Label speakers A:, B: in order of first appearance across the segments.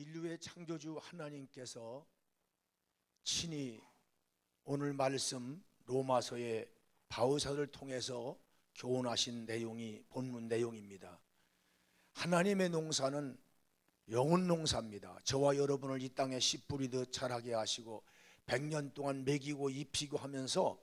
A: 인류의 창조주 하나님께서 친히 오늘 말씀 로마서의 바울사를 통해서 교훈하신 내용이 본문 내용입니다. 하나님의 농사는 영혼 농사입니다. 저와 여러분을 이 땅에 씨 뿌리듯 자라게 하시고 100년 동안 먹이고 입히고 하면서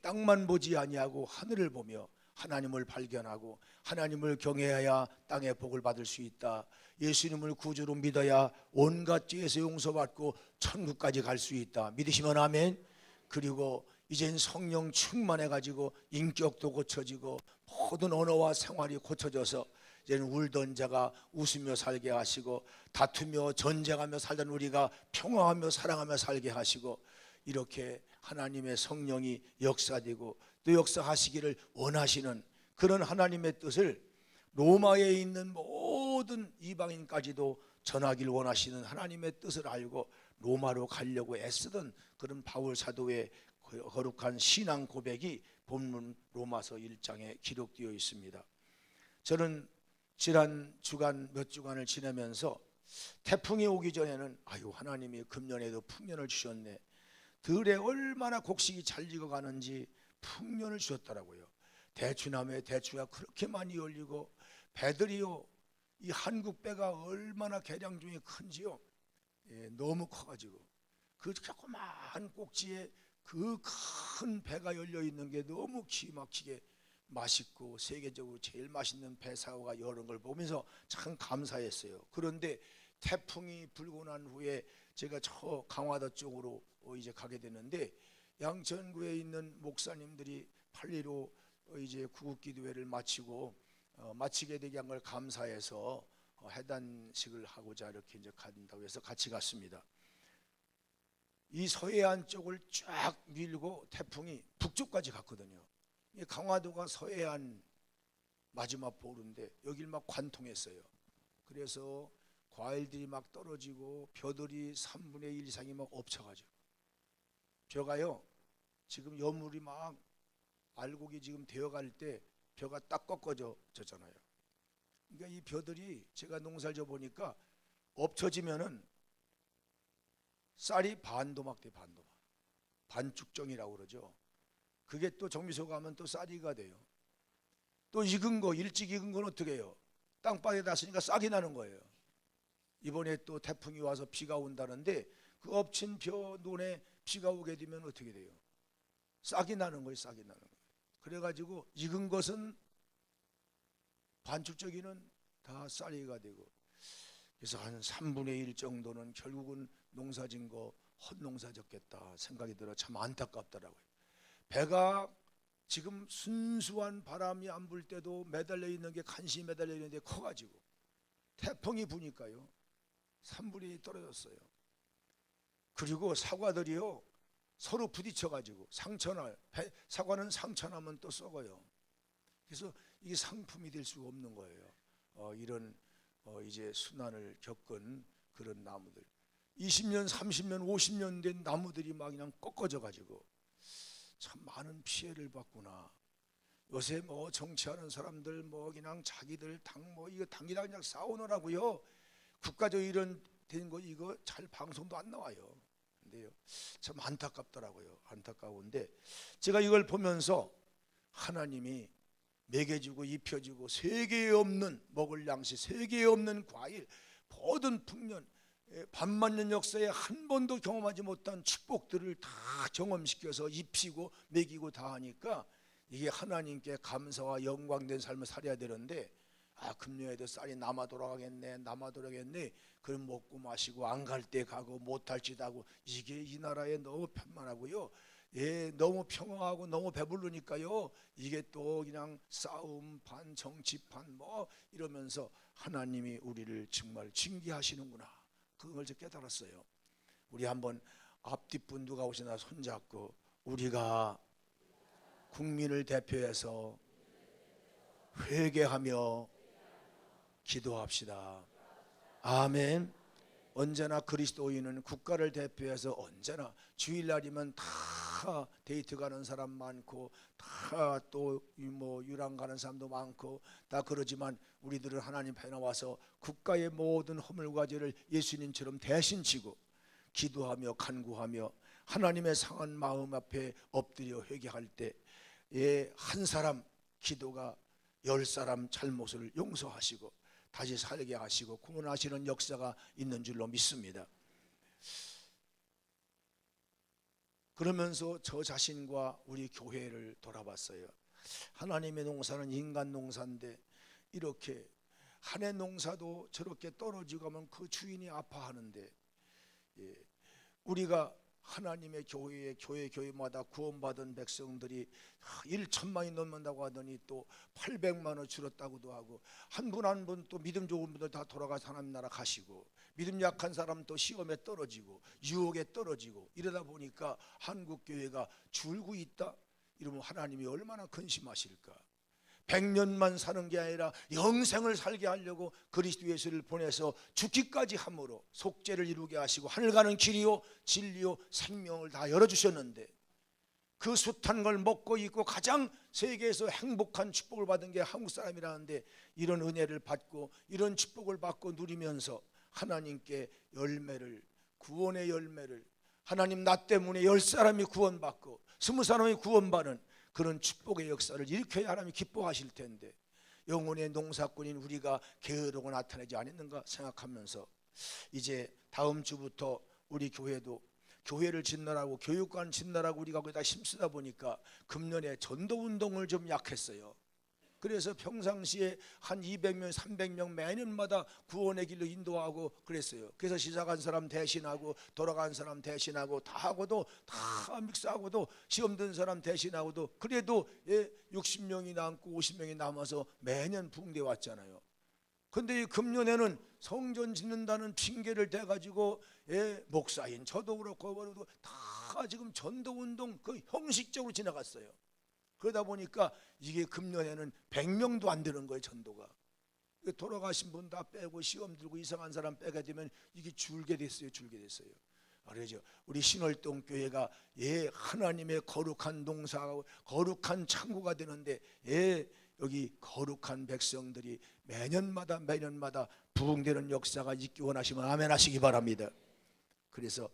A: 땅만 보지 아니하고 하늘을 보며 하나님을 발견하고 하나님을 경외해야 땅의 복을 받을 수 있다. 예수님을 구주로 믿어야 온갖 죄에서 용서받고 천국까지 갈 수 있다. 믿으시면 아멘. 그리고 이젠 성령 충만해가지고 인격도 고쳐지고 모든 언어와 생활이 고쳐져서 이제는 울던 자가 웃으며 살게 하시고 다투며 전쟁하며 살던 우리가 평화하며 사랑하며 살게 하시고 이렇게 하나님의 성령이 역사되고 또 역사하시기를 원하시는 그런 하나님의 뜻을 로마에 있는 모든 이방인까지도 전하기를 원하시는 하나님의 뜻을 알고 로마로 가려고 애쓰던 그런 바울 사도의 거룩한 신앙 고백이 본문 로마서 1장에 기록되어 있습니다. 저는 지난 주간 몇 주간을 지내면서 태풍이 오기 전에는 하나님이 금년에도 풍년을 주셨네, 들에 얼마나 곡식이 잘 익어가는지 풍년을 주셨더라고요. 대추나무에 대추가 그렇게 많이 열리고 배들이요, 이 한국 배가 얼마나 계량중이 큰지요. 너무 커가지고 그 조그마한 꼭지에 그 큰 배가 열려 있는 게 너무 기막히게 맛있고 세계적으로 제일 맛있는 배 사고가 여러 걸 보면서 참 감사했어요. 그런데 태풍이 불고 난 후에 제가 저 강화도 쪽으로 이제 가게 됐는데 양천구에 있는 목사님들이 8.15 이제 구국기도회를 마치고 마치게 되게 한 걸 감사해서 해단식을 하고자 이렇게 이제 간다고 해서 같이 갔습니다. 이 서해안 쪽을 쫙 밀고 태풍이 북쪽까지 갔거든요. 강화도가 서해안 마지막 보루인데 여길 막 관통했어요. 그래서 과일들이 막 떨어지고 벼들이 3분의 1 이상이 막 엎쳐가지고 벼가요, 지금 여물이 막 알곡이 지금 되어갈 때 벼가 딱 꺾어졌잖아요. 그러니까 이 벼들이 제가 농사를 져 보니까 엎쳐지면은 쌀이 반도막 돼. 반죽정이라고 그러죠. 그게 또 정미소 가면 또 쌀이가 돼요. 또 익은 거, 일찍 익은 건 어떻게 해요? 땅바닥에 놨으니까 싹이 나는 거예요. 이번에 또 태풍이 와서 비가 온다는데 그 엎친 벼 논에 비가 오게 되면 어떻게 돼요? 싹이 나는 거예요. 싹이 나는 거예요. 그래가지고 익은 것은 반죽적이는 다 쌀이가 되고, 그래서 한 3분의 1 정도는 결국은 농사진 거 헛농사 졌겠다 생각이 들어 참 안타깝더라고요. 배가 지금 순수한 바람이 안 불 때도 매달려 있는 게 간신히 매달려 있는데 커가지고 태풍이 부니까요 3분의 1 떨어졌어요. 그리고 사과들이요 서로 부딪혀가지고 상처날, 사과는 상처나면 또 썩어요. 그래서 이게 상품이 될 수가 없는 거예요. 이런 이제 순환을 겪은 그런 나무들, 20년, 30년, 50년 된 나무들이 막 그냥 꺾어져 가지고 참 많은 피해를 받구나. 요새 뭐 정치하는 사람들 뭐 그냥 자기들 당 뭐 이거 당이랑 그냥 싸우느라고요. 국가적 이런 된 거 이거 잘 방송도 안 나와요. 근데요 참 안타깝더라고요. 안타까운데 제가 이걸 보면서 하나님이 먹여주고 입혀주고 세계에 없는 먹을 양식, 세계에 없는 과일, 모든 풍년, 반만년 역사에 한 번도 경험하지 못한 축복들을 다 경험시켜서 입히고 먹이고 다 하니까 이게 하나님께 감사와 영광된 삶을 살아야 되는데 금년에도 쌀이 남아 돌아가겠네, 그럼 먹고 마시고 안 갈 때 가고 못할 짓 하고, 이게 이 나라에 너무 편만하고요, 너무 평화하고 너무 배부르니까요 이게 또 그냥 싸움판, 정치판 뭐 이러면서 하나님이 우리를 정말 징계하시는구나, 그걸 저 깨달았어요. 우리 한번 앞뒷분 누가 오시나 손잡고 우리가 국민을 대표해서 회개하며 기도합시다. 아멘. 언제나 그리스도인은 국가를 대표해서 언제나 주일날이면 다 다 데이트 가는 사람 많고 다 또 뭐 유랑 가는 사람도 많고 다 그러지만 우리들은 하나님 앞에 나와서 국가의 모든 허물과 죄를 예수님처럼 대신 지고 기도하며 간구하며 하나님의 상한 마음 앞에 엎드려 회개할 때 한 사람 기도가 10사람 잘못을 용서하시고 다시 살게 하시고 구원하시는 역사가 있는 줄로 믿습니다. 그러면서 저 자신과 우리 교회를 돌아봤어요. 하나님의 농사는 인간 농사인데 이렇게 한 해 농사도 저렇게 떨어지고 하면 그 주인이 아파하는데 우리가 하나님의 교회마다 구원받은 백성들이 1천만이 넘는다고 하더니 또 800만 원 줄었다고도 하고 한 분 한 분 또 믿음 좋은 분들 다 돌아가서 하나님 나라 가시고 믿음 약한 사람 또 시험에 떨어지고 유혹에 떨어지고 이러다 보니까 한국 교회가 줄고 있다 이러면 하나님이 얼마나 근심하실까. 100년만 사는 게 아니라 영생을 살게 하려고 그리스도 예수를 보내서 죽기까지 함으로 속죄를 이루게 하시고 하늘 가는 길이요 진리요 생명을 다 열어주셨는데 그 숱한 걸 먹고 있고 가장 세계에서 행복한 축복을 받은 게 한국 사람이라는데 이런 은혜를 받고 이런 축복을 받고 누리면서 하나님께 열매를 구원의 열매를 하나님 나 때문에 10사람이 구원받고 20사람이 구원받는 그런 축복의 역사를 일으켜야 하나님이 기뻐하실 텐데 영혼의 농사꾼인 우리가 게으르고 나타내지 않았는가 생각하면서 이제 다음 주부터 우리 교회도 교회를 짓느라고 교육관 짓느라고 우리가 거기다 힘쓰다 보니까 금년에 전도운동을 좀 약했어요. 그래서 평상시에 한 200명 300명 매년마다 구원의 길로 인도하고 그랬어요. 그래서 시작한 사람 대신하고 돌아간 사람 대신하고 다 하고도 다 믹스하고도 시험 든 사람 대신하고도 그래도 60명이 남고 50명이 남아서 매년 붕대 왔잖아요. 근데 이 금년에는 성전 짓는다는 핑계를 대가지고 목사인 저도 그렇고 다 지금 전도운동 그 형식적으로 지나갔어요. 그러다 보니까 이게 금년에는 100명도 안 되는 거예요. 전도가 돌아가신 분 다 빼고 시험 들고 이상한 사람 빼게 되면 이게 줄게 됐어요. 그래서 우리 신월동 교회가 하나님의 거룩한 농사하고 거룩한 창고가 되는데 여기 거룩한 백성들이 매년마다 부흥되는 역사가 있기 원하시면 아멘 하시기 바랍니다. 그래서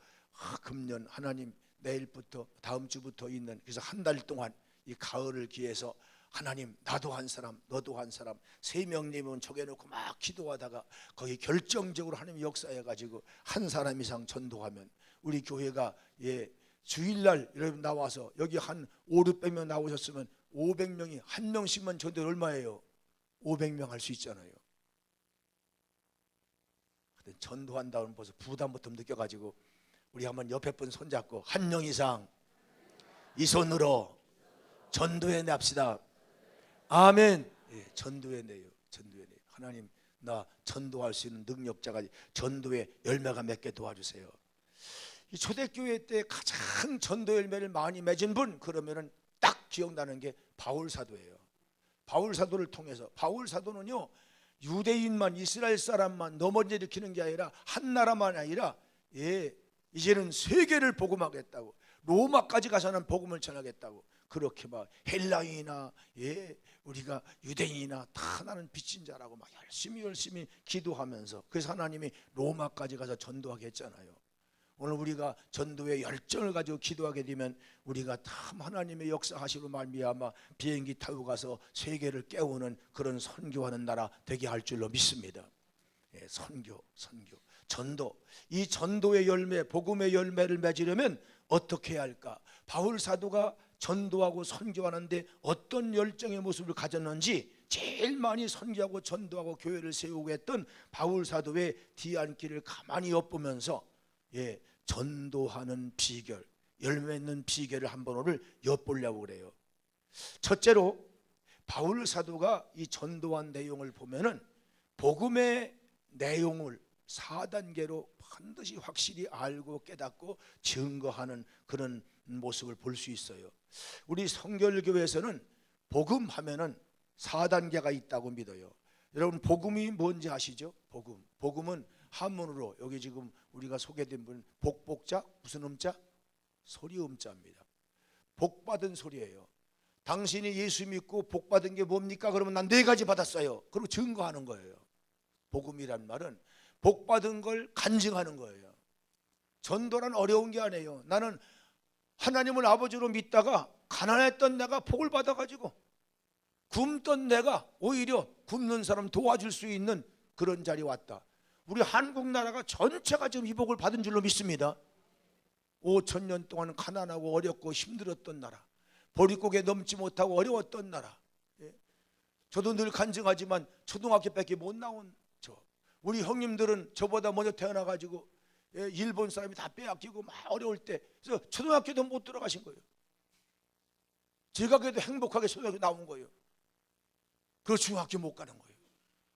A: 금년 하나님 내일부터 다음 주부터 있는 그래서 한 달 동안 이 가을을 기해서 하나님 나도 한 사람 너도 한 사람 3명님은 적어놓고 막 기도하다가 거기 결정적으로 하나님이 역사해가지고 한 사람 이상 전도하면 우리 교회가 주일날 여러분 나와서 여기 한 500~600명 나오셨으면 500명이 한 명씩만 전도 얼마예요? 500명 할 수 있잖아요. 전도한다는 벌써 부담부터 느껴가지고 우리 한번 옆에 분 손잡고 한 명 이상 이 손으로 전도해 냅시다. 아멘. 전도해내요. 하나님 나 전도할 수 있는 능력자가 전도의 열매가 맺게 도와주세요. 이 초대교회 때 가장 전도 열매를 많이 맺은 분 그러면은 딱 기억나는 게 바울 사도예요. 바울 사도를 통해서 바울 사도는요 유대인만 이스라엘 사람만 넘어져 일으키는 게 아니라 한 나라만 아니라 이제는 세계를 복음하겠다고 로마까지 가서는 복음을 전하겠다고 그렇게 막 헬라인이나 우리가 유대인이나 다 나는 빚진 자라고 막 열심히 기도하면서 그래서 하나님이 로마까지 가서 전도하게 했잖아요. 오늘 우리가 전도의 열정을 가지고 기도하게 되면 우리가 참 하나님의 역사하시로 말미암아 비행기 타고 가서 세계를 깨우는 그런 선교하는 나라 되게 할 줄로 믿습니다. 선교, 전도. 이 전도의 열매, 복음의 열매를 맺으려면 어떻게 해야 할까? 바울 사도가 전도하고 선교하는데 어떤 열정의 모습을 가졌는지 제일 많이 선교하고 전도하고 교회를 세우고 했던 바울 사도의 뒤안길을 가만히 엿보면서 전도하는 비결, 열매 맺는 비결을 한번 오늘 엿보려고 그래요. 첫째로 바울 사도가 이 전도한 내용을 보면은 복음의 내용을 4단계로 반드시 확실히 알고 깨닫고 증거하는 그런 모습을 볼 수 있어요. 우리 성결교회에서는 복음하면은 4단계가 있다고 믿어요. 여러분 복음이 뭔지 아시죠? 복음은 한문으로 여기 지금 우리가 소개된 분 복복자 무슨 음자? 소리 음자입니다. 복 받은 소리예요. 당신이 예수 믿고 복 받은 게 뭡니까? 그러면 난 4가지 받았어요. 그리고 증거하는 거예요. 복음이란 말은 복 받은 걸 간증하는 거예요. 전도란 어려운 게 아니에요. 나는 하나님을 아버지로 믿다가 가난했던 내가 복을 받아가지고 굶던 내가 오히려 굶는 사람 도와줄 수 있는 그런 자리에 왔다. 우리 한국 나라가 전체가 지금 이 복을 받은 줄로 믿습니다. 5,000년 동안 가난하고 어렵고 힘들었던 나라, 보릿고개 넘지 못하고 어려웠던 나라. 저도 늘 간증하지만 초등학교밖에 못 나온 우리 형님들은 저보다 먼저 태어나가지고 일본 사람이 다 빼앗기고 막 어려울 때 그래서 초등학교도 못 들어가신 거예요. 제가 그래도 행복하게 초등학교 나온 거예요. 그래서 중학교 못 가는 거예요.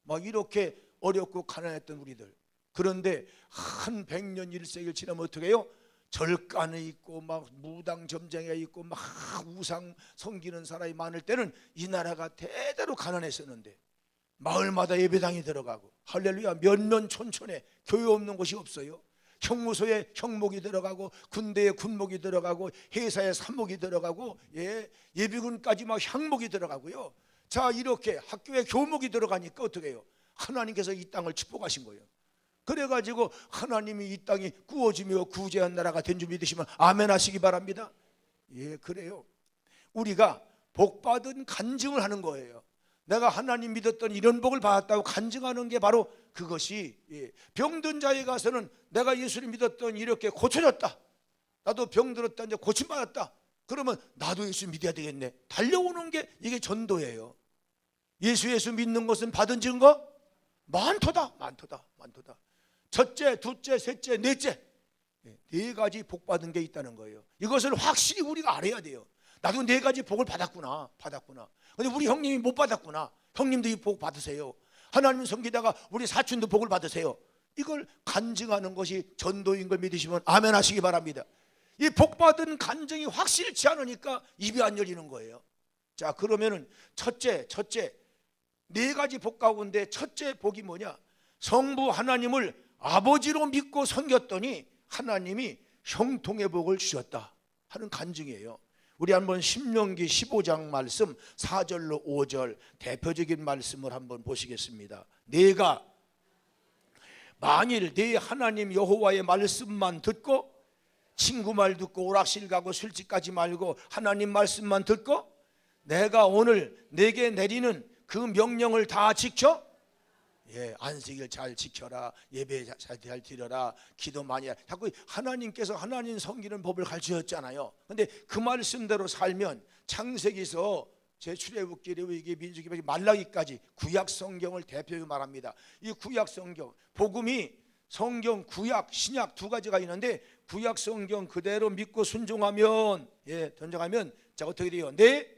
A: 막 이렇게 어렵고 가난했던 우리들. 그런데 한 100년 1세기를 지나면 어떻게 해요? 절간에 있고 막 무당 점쟁이가 있고 막 우상 섬기는 사람이 많을 때는 이 나라가 대대로 가난했었는데 마을마다 예배당이 들어가고 할렐루야, 면면촌촌에 교회 없는 곳이 없어요. 형무소에 형목이 들어가고 군대에 군목이 들어가고 회사에 산목이 들어가고 예비군까지 막 향목이 들어가고요. 자, 이렇게 학교에 교목이 들어가니까 어떻게 해요? 하나님께서 이 땅을 축복하신 거예요. 그래가지고 하나님이 이 땅이 구워지며 구제한 나라가 된 줄 믿으시면 아멘 하시기 바랍니다. 그래요. 우리가 복받은 간증을 하는 거예요. 내가 하나님 믿었던 이런 복을 받았다고 간증하는 게 바로 그것이, 병든 자에 가서는 내가 예수를 믿었던 이렇게 고쳐졌다, 나도 병들었다 이제 고침받았다, 그러면 나도 예수 믿어야 되겠네, 달려오는 게 이게 전도예요. 예수 믿는 것은 받은 증거 많도다. 첫째, 둘째, 셋째, 넷째, 4가지 복 받은 게 있다는 거예요. 이것을 확실히 우리가 알아야 돼요. 나도 4가지 복을 받았구나. 근데 우리 형님이 못 받았구나. 형님도 이 복 받으세요. 하나님 섬기다가 우리 사촌도 복을 받으세요. 이걸 간증하는 것이 전도인 걸 믿으시면 아멘 하시기 바랍니다. 이 복 받은 간증이 확실치 않으니까 입이 안 열리는 거예요. 자, 그러면은 첫째 4가지 복 가운데 첫째 복이 뭐냐? 성부 하나님을 아버지로 믿고 섬겼더니 하나님이 형통의 복을 주셨다 하는 간증이에요. 우리 한번 신명기 15장 말씀 4절로 5절 대표적인 말씀을 한번 보시겠습니다. 내가 만일 네 하나님 여호와의 말씀만 듣고, 친구 말 듣고 오락실 가고 술집 가지 말고 하나님 말씀만 듣고 내가 오늘 내게 내리는 그 명령을 다 지켜, 안식일 잘 지켜라, 예배 잘 드려라, 기도 많이 해. 자꾸 하나님께서 하나님 섬기는 법을 가르치셨잖아요. 근데 그 말씀대로 살면 창세기서 제출애굽기, 레위기, 민수기, 말라기까지 구약 성경을 대표적으로 말합니다. 이 구약 성경, 복음이 성경 구약 신약 2가지가 있는데 구약 성경 그대로 믿고 순종하면, 던져가면 자 어떻게 돼요? 내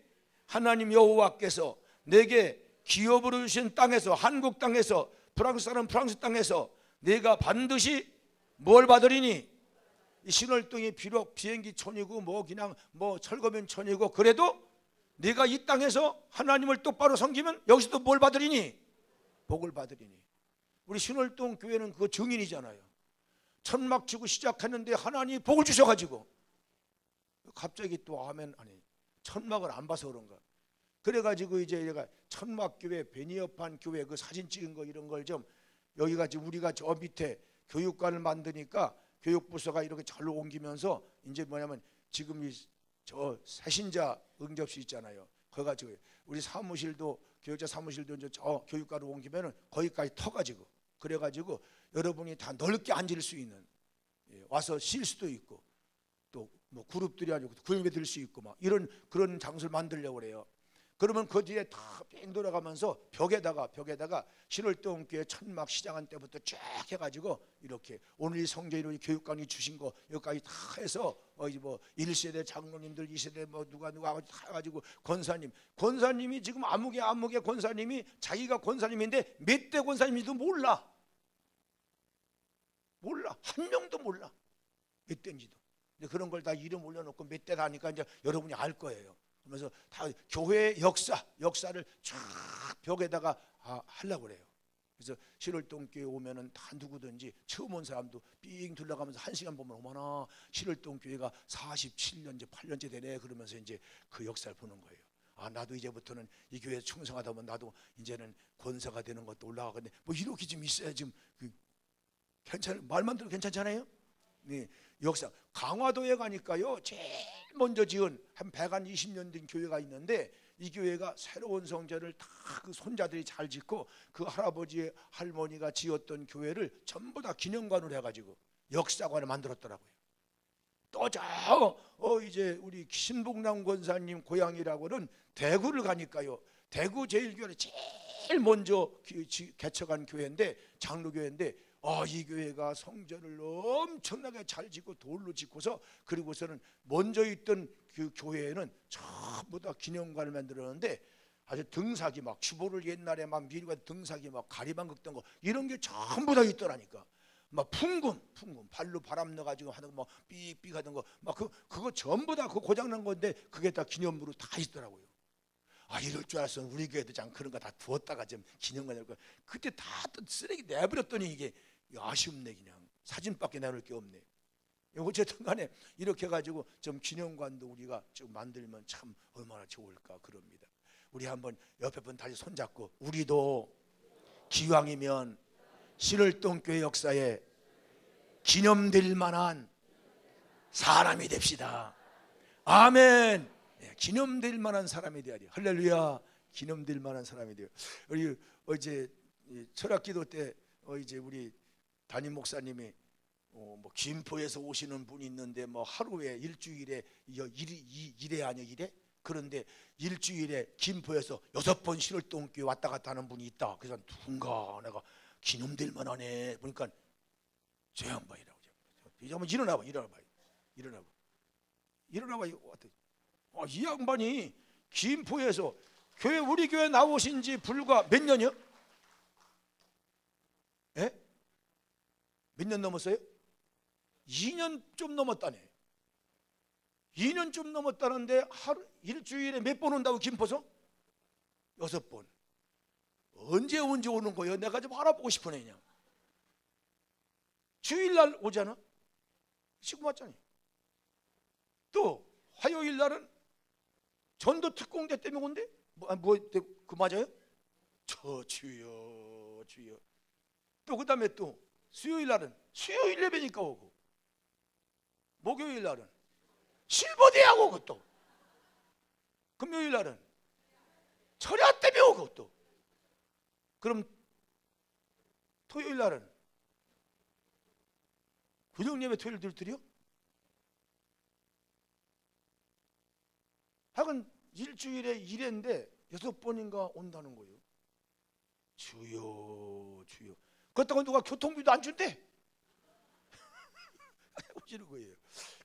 A: 하나님 여호와께서 내게 기업으로 주신 땅에서, 한국 땅에서, 프랑스 사람 프랑스 땅에서 내가 반드시 뭘 받으리니? 이 신월동이 비록 비행기 촌이고 뭐 그냥 뭐 철거면 촌이고 그래도 네가 이 땅에서 하나님을 똑바로 섬기면 여기서도 뭘 받으리니? 복을 받으리니. 우리 신월동 교회는 그거 증인이잖아요. 천막 치고 시작했는데 하나님이 복을 주셔가지고 갑자기 또 아멘 아니, 천막을 안 봐서 그런가. 그래가지고 이제 얘가 천막교회, 베니어판 교회 그 사진 찍은 거 이런 걸 좀 여기가 지금 우리가 저 밑에 교육관을 만드니까 교육부서가 이렇게 절로 옮기면서 이제 뭐냐면 지금 이 저 새신자 응접실 있잖아요. 거기 가지고 우리 사무실도 교육자 사무실도 이제 저 교육관으로 옮기면은 거기까지 터가지고 그래가지고 여러분이 다 넓게 앉을 수 있는, 와서 쉴 수도 있고 또 뭐 그룹들이 아니고 구역에 들 수 있고 막 이런 그런 장소를 만들려고 그래요. 그러면 그 뒤에 다 뺑 돌아가면서 벽에다가 신월동교회 천막 시작한 때부터 쫙 해가지고 이렇게 오늘 이 성경이 교육관이 주신 거 여기까지 다 해서 뭐 1세대 장로님들 2세대 뭐 누가 다 해가지고 권사님이 지금 아무개 권사님이 자기가 권사님인데 몇 대 권사님인지도 몰라. 한 명도 몰라. 몇 대인지도. 근데 그런 걸 다 이름 올려놓고 몇 대다 하니까 이제 여러분이 알 거예요. 그러면서 다 교회의 역사를 쫙 벽에다가 하려고 그래요. 그래서 신월동교회 오면은 다 누구든지 처음 온 사람도 삥 둘러가면서 1시간 보면 어머나 신월동교회가 47년 이제 8년째 되네 그러면서 이제 그 역사를 보는 거예요. 아 나도 이제부터는 이 교회에 충성하다 보면 나도 이제는 권사가 되는 것도 올라가겠네. 뭐 이렇게 좀 있어야 좀 말만 들어도 괜찮잖아요. 네, 역사 강화도에 가니까요 제일 먼저 지은 한 120년 된 교회가 있는데 이 교회가 새로운 성전을 다 그 손자들이 잘 짓고 그 할아버지 할머니가 지었던 교회를 전부 다 기념관으로 해가지고 역사관을 만들었더라고요. 또 이제 우리 신봉남 권사님 고향이라고는 대구를 가니까요 대구 제일교회를 제일 먼저 개척한 교회인데 장로교회인데 이 교회가 성전을 엄청나게 잘 짓고 돌로 짓고서 그리고서는 먼저 있던 그 교회에는 전부 다 기념관을 만들었는데 아주 등사기 막 주보를 옛날에 막 미루가 등사기 막 가리방 긁던 거 이런 게 전부 다 있더라니까. 막 풍금 발로 바람 넣어가지고 하는 거 막 삑삑 하던 거 막 그거 전부 다 그 고장난 건데 그게 다 기념으로 다 있더라고요. 이럴 줄 알았으면 우리 교회도 참 그런 거 다 두었다가 좀 기념관을 그때 다 또 쓰레기 내버렸더니 이게 아쉽네. 그냥 사진밖에 내놓을 게 없네. 어쨌든 간에 이렇게 해가지고 좀 기념관도 우리가 좀 만들면 참 얼마나 좋을까 그럽니다. 우리 한번 옆에 분 다시 손잡고 우리도 기왕이면 신월동교회 역사에 기념될 만한 사람이 됩시다. 아멘. 기념될 만한 사람이 되어야. 할렐루야. 기념될 만한 사람이 돼요. 우리 어제 철학기도 때 이제 우리 담임 목사님이 뭐 김포에서 오시는 분이 있는데 뭐 하루에 일주일에 일회 아니야 일회? 그런데 일주일에 김포에서 6번 신월동교회 왔다 갔다 하는 분이 있다. 그래서 누군가 내가 기념될 만하네 보니까 저 양반이라고. 이제 한번 일어나봐. 이 양반이 김포에서 우리 교회 나오신 지 불과 몇 년이요? 예? 몇 년 넘었어요? 2년 좀 넘었다네. 2년 좀 넘었다는데 일주일에 몇 번 온다고 김포서? 6번. 언제 오는 거예요? 내가 좀 알아보고 싶으네. 그냥 주일날 오잖아. 지금 왔잖아요. 또 화요일 날은 전도 특공대 때문에 온대. 그 맞아요? 주여. 또 그 다음에 또 수요일 날은 수요일 예배니까 오고, 목요일 날은 실버대하고 오고, 또 금요일 날은 철야 때문에 오고, 또 그럼 토요일 날은 구정예배 토요일 들들이요? 하여간 일주일에 1회인데 6번인가 온다는 거예요. 주여. 그렇다고 누가 교통비도 안 준대? 오시는 거예요.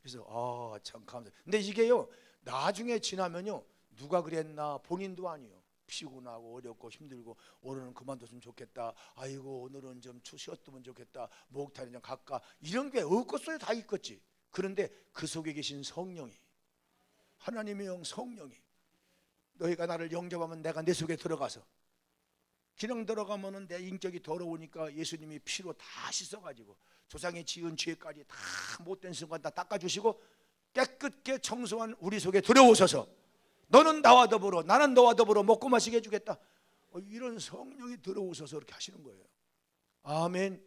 A: 그래서 참 감사해요. 근데 이게요 나중에 지나면요 누가 그랬나 본인도 아니에요. 피곤하고 어렵고 힘들고 오늘은 그만뒀으면 좋겠다. 아이고 오늘은 좀 쉬었으면 좋겠다. 목탄이 좀 갈까. 이런 게 없겠어요. 다 있겠지. 그런데 그 속에 계신 성령이, 하나님의 영 성령이, 너희가 나를 영접하면 내가 내 속에 들어가서, 그냥 들어가면은 내 인격이 더러우니까 예수님이 피로 다 씻어가지고 조상이 지은 죄까지 다 못된 순간 다 닦아주시고 깨끗게 청소한 우리 속에 들어오셔서 너는 나와 더불어 나는 너와 더불어 먹고 마시게 해주겠다. 이런 성령이 들어오셔서 이렇게 하시는 거예요. 아멘.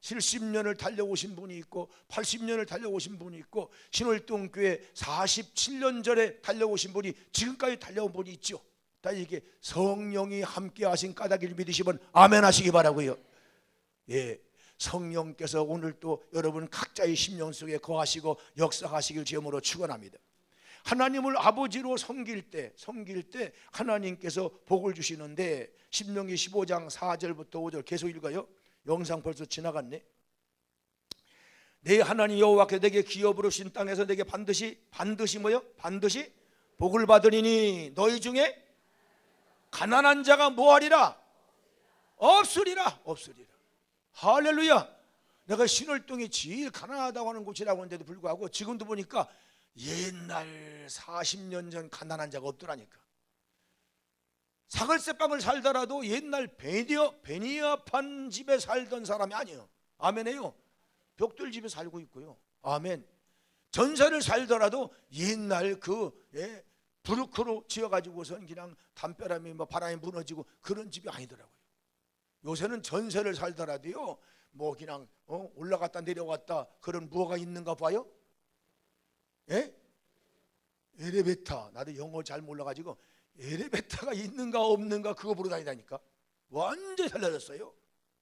A: 70년을 달려오신 분이 있고 80년을 달려오신 분이 있고 신월동교회 47년 전에 달려오신 분이 지금까지 달려온 분이 있죠. 다 이게 성령이 함께 하신 까닭을 믿으시면 아멘 하시기 바라고요. 성령께서 오늘 또 여러분 각자의 심령 속에 거하시고 역사하시길 주님으로 축원합니다. 하나님을 아버지로 섬길 때 하나님께서 복을 주시는데 신명기 15장 4절부터 5절 계속 읽어요. 영상 벌써 지나갔네. 내 하나님 여호와께서 내게 기업으로 주신 땅에서 내게 반드시 뭐요? 반드시 복을 받으리니 너희 중에 가난한 자가 뭐하리라? 없으리라. 할렐루야. 내가 신월동이 제일 가난하다고 하는 곳이라고 하는데도 불구하고 지금도 보니까 옛날 40년 전 가난한 자가 없더라니까. 사글세방을 살더라도 옛날 베니아판 집에 살던 사람이 아니에요. 아멘해요. 벽돌 집에 살고 있고요. 아멘. 전세를 살더라도 옛날 브루크로 지어가지고선 그냥 담벼락이 바람이 무너지고 그런 집이 아니더라고요. 요새는 전세를 살더라도요, 그냥 올라갔다 내려갔다 그런 뭐가 있는가 봐요. 예? 엘리베이터. 나도 영어 잘 몰라가지고 엘리베이터가 있는가 없는가 그거 보러 다니다니까. 완전히 달라졌어요.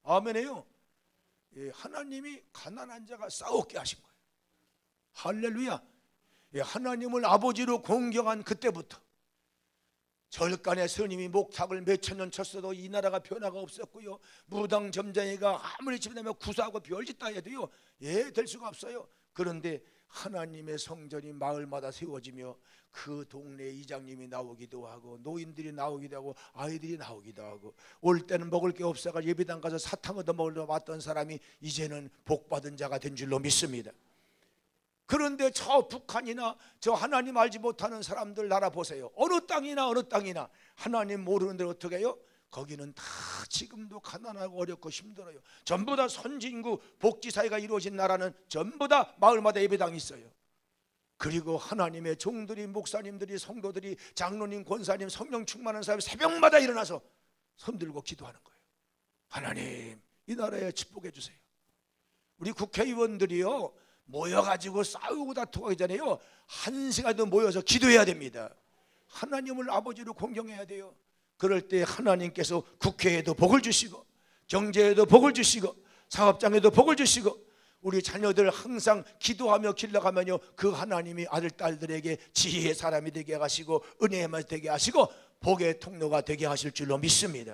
A: 아멘해요. 하나님이 가난한 자가 싸웠게 하신 거예요. 할렐루야. 하나님을 아버지로 공경한 그때부터 절간에 스님이 목탁을 몇천 년 쳤어도 이 나라가 변화가 없었고요. 무당 점장이가 아무리 집에다면 구사하고 별짓 다 해도요, 될 수가 없어요. 그런데 하나님의 성전이 마을마다 세워지며 그 동네 이장님이 나오기도 하고 노인들이 나오기도 하고 아이들이 나오기도 하고 올 때는 먹을 게 없어가 예배당 가서 사탕 얻어 먹으러 왔던 사람이 이제는 복받은 자가 된 줄로 믿습니다. 그런데 저 북한이나 저 하나님 알지 못하는 사람들 나라 보세요. 어느 땅이나 하나님 모르는 데를 어떻게 해요? 거기는 다 지금도 가난하고 어렵고 힘들어요. 전부 다 선진국 복지 사회가 이루어진 나라는 전부 다 마을마다 예배당이 있어요. 그리고 하나님의 종들이, 목사님들이, 성도들이, 장로님, 권사님, 성령 충만한 사람이 새벽마다 일어나서 손들고 기도하는 거예요. 하나님, 이 나라에 축복해 주세요. 우리 국회의원들이요, 모여가지고 싸우고 다투기 전에요, 한 시간도 모여서 기도해야 됩니다. 하나님을 아버지로 공경해야 돼요. 그럴 때 하나님께서 국회에도 복을 주시고 경제에도 복을 주시고 사업장에도 복을 주시고 우리 자녀들 항상 기도하며 길러가면요, 그 하나님이 아들 딸들에게 지혜의 사람이 되게 하시고 은혜의 맛 되게 하시고 복의 통로가 되게 하실 줄로 믿습니다.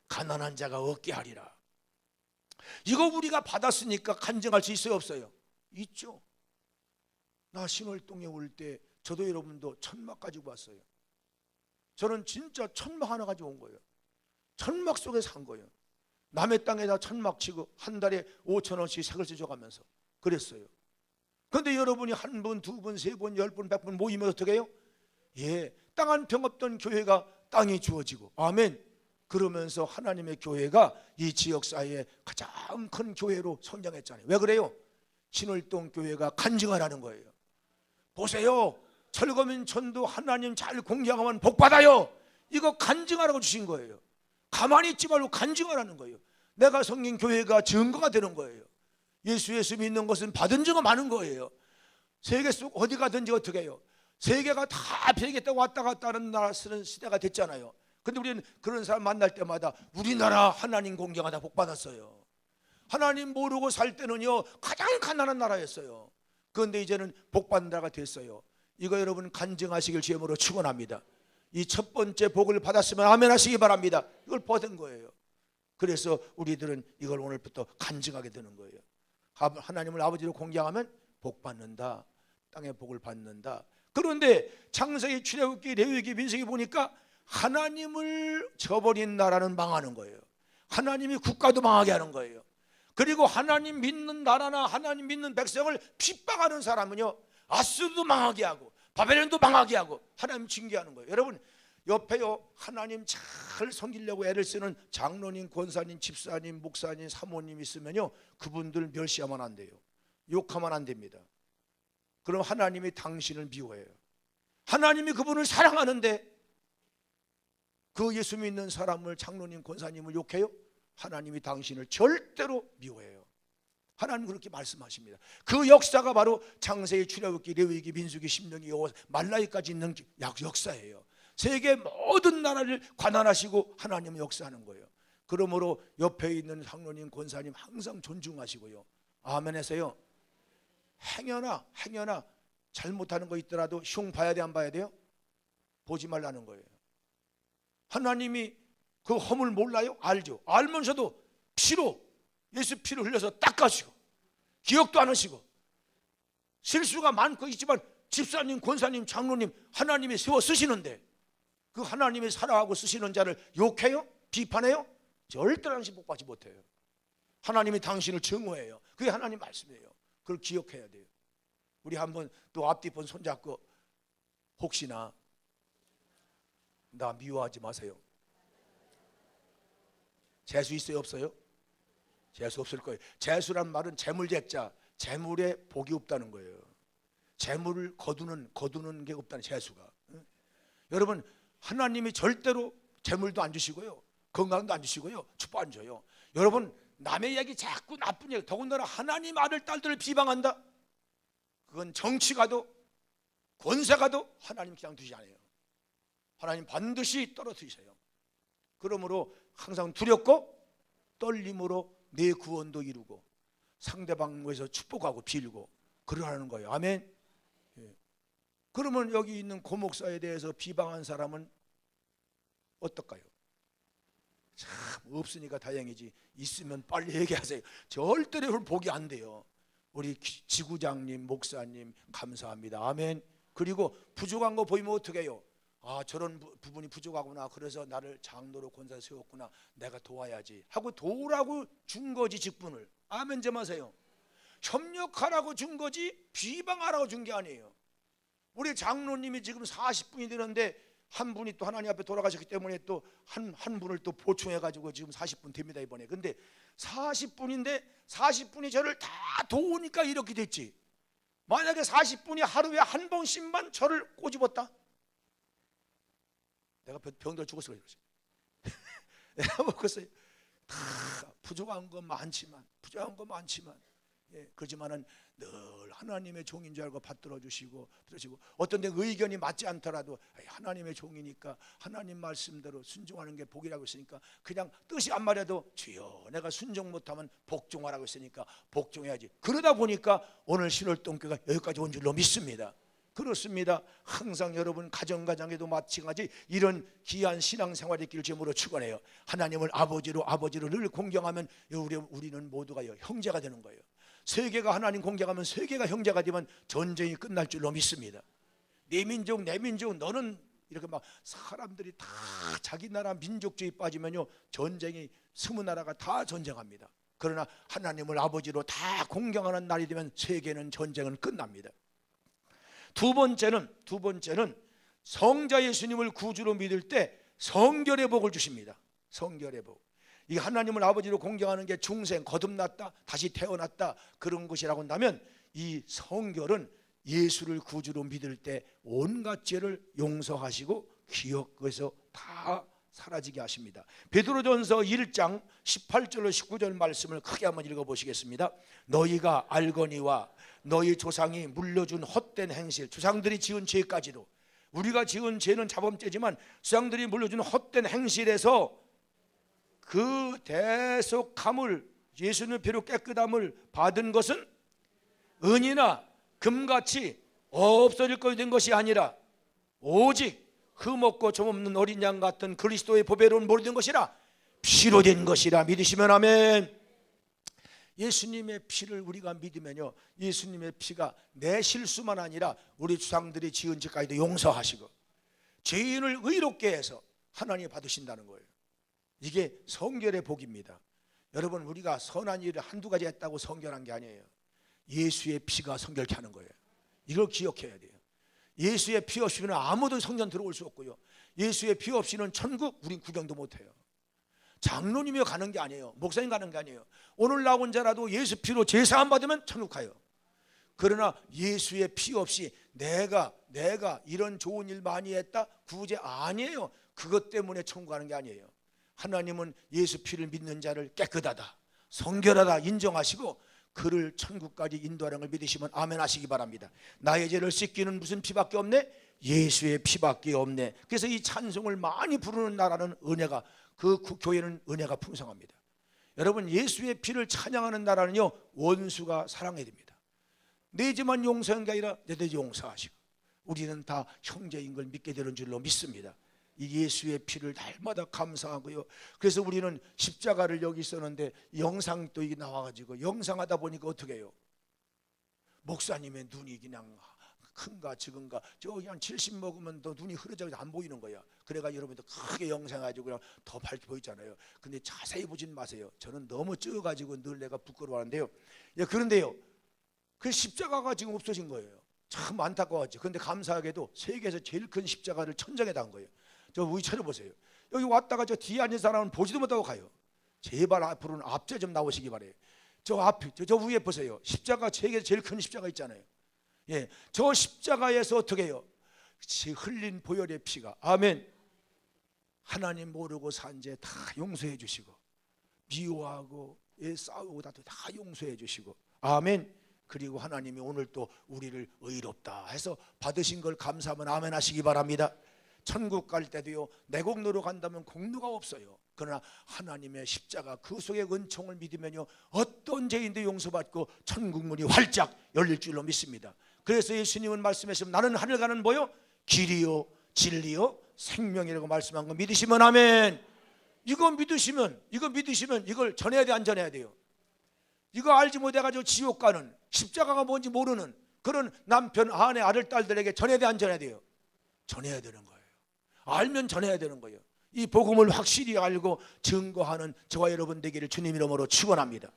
A: 가난한 자가 얻게 하리라. 이거 우리가 받았으니까 간증할 수 있어요, 없어요? 있죠. 나 신월동에 올 때 저도 여러분도 천막 가지고 왔어요. 저는 진짜 천막 하나 가지고 온 거예요. 천막 속에 산 거예요. 남의 땅에다 천막 치고 한 달에 5,000원씩 세글세 줘가면서 그랬어요. 그런데 여러분이 한 분, 두 분, 세 분, 10분, 100분 모이면 어떻게 해요? 땅 한 평 없던 교회가 땅이 주어지고, 아멘. 그러면서 하나님의 교회가 이 지역사회의 가장 큰 교회로 성장했잖아요. 왜 그래요? 신월동 교회가 간증하라는 거예요. 보세요, 철거민촌도 하나님 잘 공경하면 복받아요. 이거 간증하라고 주신 거예요. 가만히 있지 말고 간증하라는 거예요. 내가 섬긴 교회가 증거가 되는 거예요. 예수 믿는 것은 받은 증거 많은 거예요. 세계 속 어디 가든지 어떻게 해요? 세계가 다 배겠다고 왔다 갔다 하는 나라 쓰는 시대가 됐잖아요. 근데 우리는 그런 사람 만날 때마다 우리나라 하나님 공경하다 복받았어요. 하나님 모르고 살 때는요, 가장 가난한 나라였어요. 그런데 이제는 복받는 나라가 됐어요. 이거 여러분 간증하시길 주님으로 축원합니다. 이 첫 번째 복을 받았으면 아멘 하시기 바랍니다. 이걸 받은 거예요. 그래서 우리들은 이걸 오늘부터 간증하게 되는 거예요. 하나님을 아버지로 공경하면 복 받는다. 땅의 복을 받는다. 그런데 창세기, 출애굽기, 레위기, 민수기 보니까 하나님을 저버린 나라는 망하는 거예요. 하나님이 국가도 망하게 하는 거예요. 그리고 하나님 믿는 나라나 하나님 믿는 백성을 핍박하는 사람은요, 아수르도 망하게 하고 바벨론도 망하게 하고 하나님 징계하는 거예요. 여러분 옆에요, 하나님 잘 섬기려고 애를 쓰는 장로님, 권사님, 집사님, 목사님, 사모님 있으면요, 그분들 멸시하면 안 돼요. 욕하면 안 됩니다. 그럼 하나님이 당신을 미워해요. 하나님이 그분을 사랑하는데 그 예수 믿는 사람을, 장로님, 권사님을 욕해요? 하나님이 당신을 절대로 미워해요. 하나님 그렇게 말씀하십니다. 그 역사가 바로 창세기, 출애굽기, 레위기, 민수기, 신명기, 말라기까지 있는 역사예요. 세계 모든 나라를 관할하시고 하나님은 역사하는 거예요. 그러므로 옆에 있는 장로님, 권사님 항상 존중하시고요. 아멘 하세요. 행여나 잘못하는 거 있더라도 흉 봐야 돼, 안 봐야 돼요? 보지 말라는 거예요. 하나님이 그 허물 몰라요? 알죠. 알면서도 예수 피를 흘려서 닦아주시고 기억도 안 하시고 실수가 많고 있지만 집사님, 권사님, 장로님 하나님이 세워 쓰시는데 그 하나님이 사랑하고 쓰시는 자를 욕해요? 비판해요? 절대 당신 복받지 못해요. 하나님이 당신을 증오해요. 그게 하나님 말씀이에요. 그걸 기억해야 돼요. 우리 한번 또 앞뒤폰 손잡고 혹시나 나 미워하지 마세요. 재수 있어요, 없어요? 재수 없을 거예요. 재수란 말은 재물재자, 재물에 복이 없다는 거예요. 재물을 거두는 게 없다는, 재수가. 여러분, 하나님이 절대로 재물도 안 주시고요, 건강도 안 주시고요, 축복 안 줘요. 여러분, 남의 얘기, 자꾸 나쁜 얘기, 더군다나 하나님 아들 딸들을 비방한다, 그건 정치가도 권세가도 하나님 그냥 두지 않아요. 하나님 반드시 떨어뜨리세요. 그러므로 항상 두렵고 떨림으로 내 구원도 이루고 상대방에서 축복하고 빌고 그러라는 거예요. 아멘. 예. 그러면 여기 있는 고 목사에 대해서 비방한 사람은 어떨까요? 참 없으니까 다행이지, 있으면 빨리 얘기하세요. 절대로 복이 안 돼요. 우리 지구장님, 목사님 감사합니다. 아멘. 그리고 부족한 거 보이면 어떻게 해요? 아, 저런 부분이 부족하구나, 그래서 나를 장로로 권사에 세웠구나, 내가 도와야지 하고 도우라고 준 거지, 직분을. 아멘 좀 하세요. 협력하라고 준 거지 비방하라고 준 게 아니에요. 우리 장로님이 지금 40분이 되는데 한 분이 또 하나님 앞에 돌아가셨기 때문에 또 한 분을 또 보충해 가지고 지금 40분 됩니다, 이번에. 근데 40분인데 40분이 저를 다 도우니까 이렇게 됐지. 만약에 40분이 하루에 한 번씩만 저를 꼬집었다, 내가 병들 죽었을 거예요. 내가 먹었어요. 다 부족한 건 많지만, 예, 그렇지만은 늘 하나님의 종인 줄 알고 받들어 주시고, 어떤 데 의견이 맞지 않더라도 하나님의 종이니까 하나님 말씀대로 순종하는 게 복이라고 했으니까 그냥 뜻이 안 말해도 주여 내가 순종 못하면 복종하라고 했으니까 복종해야지. 그러다 보니까 오늘 신월동교가 여기까지 온 줄로 믿습니다. 그렇습니다. 항상 여러분 가정에도 마찬가지 이런 귀한 신앙생활이 있기를 주님으로 축원해요. 하나님을 아버지로 늘 공경하면 우리는 모두가 형제가 되는 거예요. 세계가 하나님 공경하면 세계가 형제가 되면 전쟁이 끝날 줄로 믿습니다. 내 민족 너는 이렇게 막 사람들이 다 자기 나라 민족주의 빠지면요, 전쟁이 20나라가 다 전쟁합니다. 그러나 하나님을 아버지로 다 공경하는 날이 되면 세계는 전쟁은 끝납니다. 두 번째는 성자 예수님을 구주로 믿을 때 성결의 복을 주십니다. 성결의 복. 이 하나님을 아버지로 공경하는 게 중생, 거듭났다, 다시 태어났다 그런 것이라고 한다면, 이 성결은 예수를 구주로 믿을 때 온갖 죄를 용서하시고 기억에서 다 사라지게 하십니다. 베드로전서 1장 18절로 19절 말씀을 크게 한번 읽어보시겠습니다. 너희가 알거니와 너희 조상이 물려준 헛된 행실, 조상들이 지은 죄까지도, 우리가 지은 죄는 자범죄지만 조상들이 물려준 헛된 행실에서 그 대속함을, 예수님의 피로 깨끗함을 받은 것은 은이나 금같이 없어질 것이 된 것이 아니라 오직 흠없고 점없는 어린 양 같은 그리스도의 보배로운 몰이 된 것이라 피로 된 것이라 믿으시면 아멘. 예수님의 피를 우리가 믿으면요, 예수님의 피가 내 실수만 아니라 우리 조상들이 지은 죄까지도 용서하시고 죄인을 의롭게 해서 하나님이 받으신다는 거예요. 이게 성결의 복입니다. 여러분, 우리가 선한 일을 한두 가지 했다고 성결한 게 아니에요. 예수의 피가 성결케 하는 거예요. 이걸 기억해야 돼요. 예수의 피 없이는 아무도 성전 들어올 수 없고요, 예수의 피 없이는 천국 우린 구경도 못해요. 장로님이 가는 게 아니에요. 목사님 가는 게 아니에요. 오늘 나온 자라도 예수 피로 제사함 받으면 천국 가요. 그러나 예수의 피 없이 내가 이런 좋은 일 많이 했다 구제 아니에요. 그것 때문에 천국 가는 게 아니에요. 하나님은 예수 피를 믿는 자를 깨끗하다, 성결하다 인정하시고 그를 천국까지 인도하는 걸 믿으시면 아멘 하시기 바랍니다. 나의 죄를 씻기는 무슨 피밖에 없네? 예수의 피밖에 없네. 그래서 이 찬송을 많이 부르는 나라는 은혜가, 그 교회는 은혜가 풍성합니다. 여러분, 예수의 피를 찬양하는 나라는요, 원수가 사랑해야 됩니다. 내 죄만 용서한 게 아니라 내 죄 용서하시고 우리는 다 형제인 걸 믿게 되는 줄로 믿습니다. 이 예수의 피를 날마다 감사하고요. 그래서 우리는 십자가를 여기 있었는데 영상 또 이게 나와가지고 영상하다 보니까 어떻게 해요? 목사님의 눈이 그냥 큰가 적은가, 저기 한 70 먹으면 더 눈이 흐려져서 안 보이는 거야. 그래가 여러분들 크게 영상해가지고 그냥 더 밝게 보이잖아요. 근데 자세히 보진 마세요. 저는 너무 쪄가지고 늘 내가 부끄러워하는데요. 예, 그런데요, 그 십자가가 지금 없어진 거예요. 참 안타까웠죠. 그런데 감사하게도 세계에서 제일 큰 십자가를 천장에 단 거예요. 저 위기 찾아보세요. 여기 왔다가 저 뒤에 앉은 사람은 보지도 못하고 가요. 제발 앞으로는 앞에 좀 나오시기 바래요. 저 앞에 저 위에 보세요. 십자가 세계 제일 큰 십자가 있잖아요. 예, 저 십자가에서 어떻게 해요? 흘린 보혈의 피가, 아멘, 하나님 모르고 산 죄 다 용서해 주시고, 미워하고 싸우고 다 용서해 주시고, 아멘. 그리고 하나님이 오늘 또 우리를 의롭다 해서 받으신 걸 감사하면 아멘 하시기 바랍니다. 천국 갈 때도요, 내 공로로 간다면 공로가 없어요. 그러나 하나님의 십자가 그 속의 은총을 믿으면요, 어떤 죄인도 용서받고 천국 문이 활짝 열릴 줄로 믿습니다. 그래서 예수님은 말씀하시면 나는 하늘 가는 뭐요? 길이요 진리요 생명이라고 말씀한 거 믿으시면 아멘. 이거 믿으시면 이걸 전해야 돼, 안 전해야 돼요? 이거 알지 못해가지고 지옥 가는, 십자가가 뭔지 모르는 그런 남편, 아내, 아들, 딸들에게 전해야 돼, 안 전해야 돼요? 전해야 되는 거예요. 알면 전해야 되는 거예요. 이 복음을 확실히 알고 증거하는 저와 여러분 되기를 주님 이름으로 축원합니다.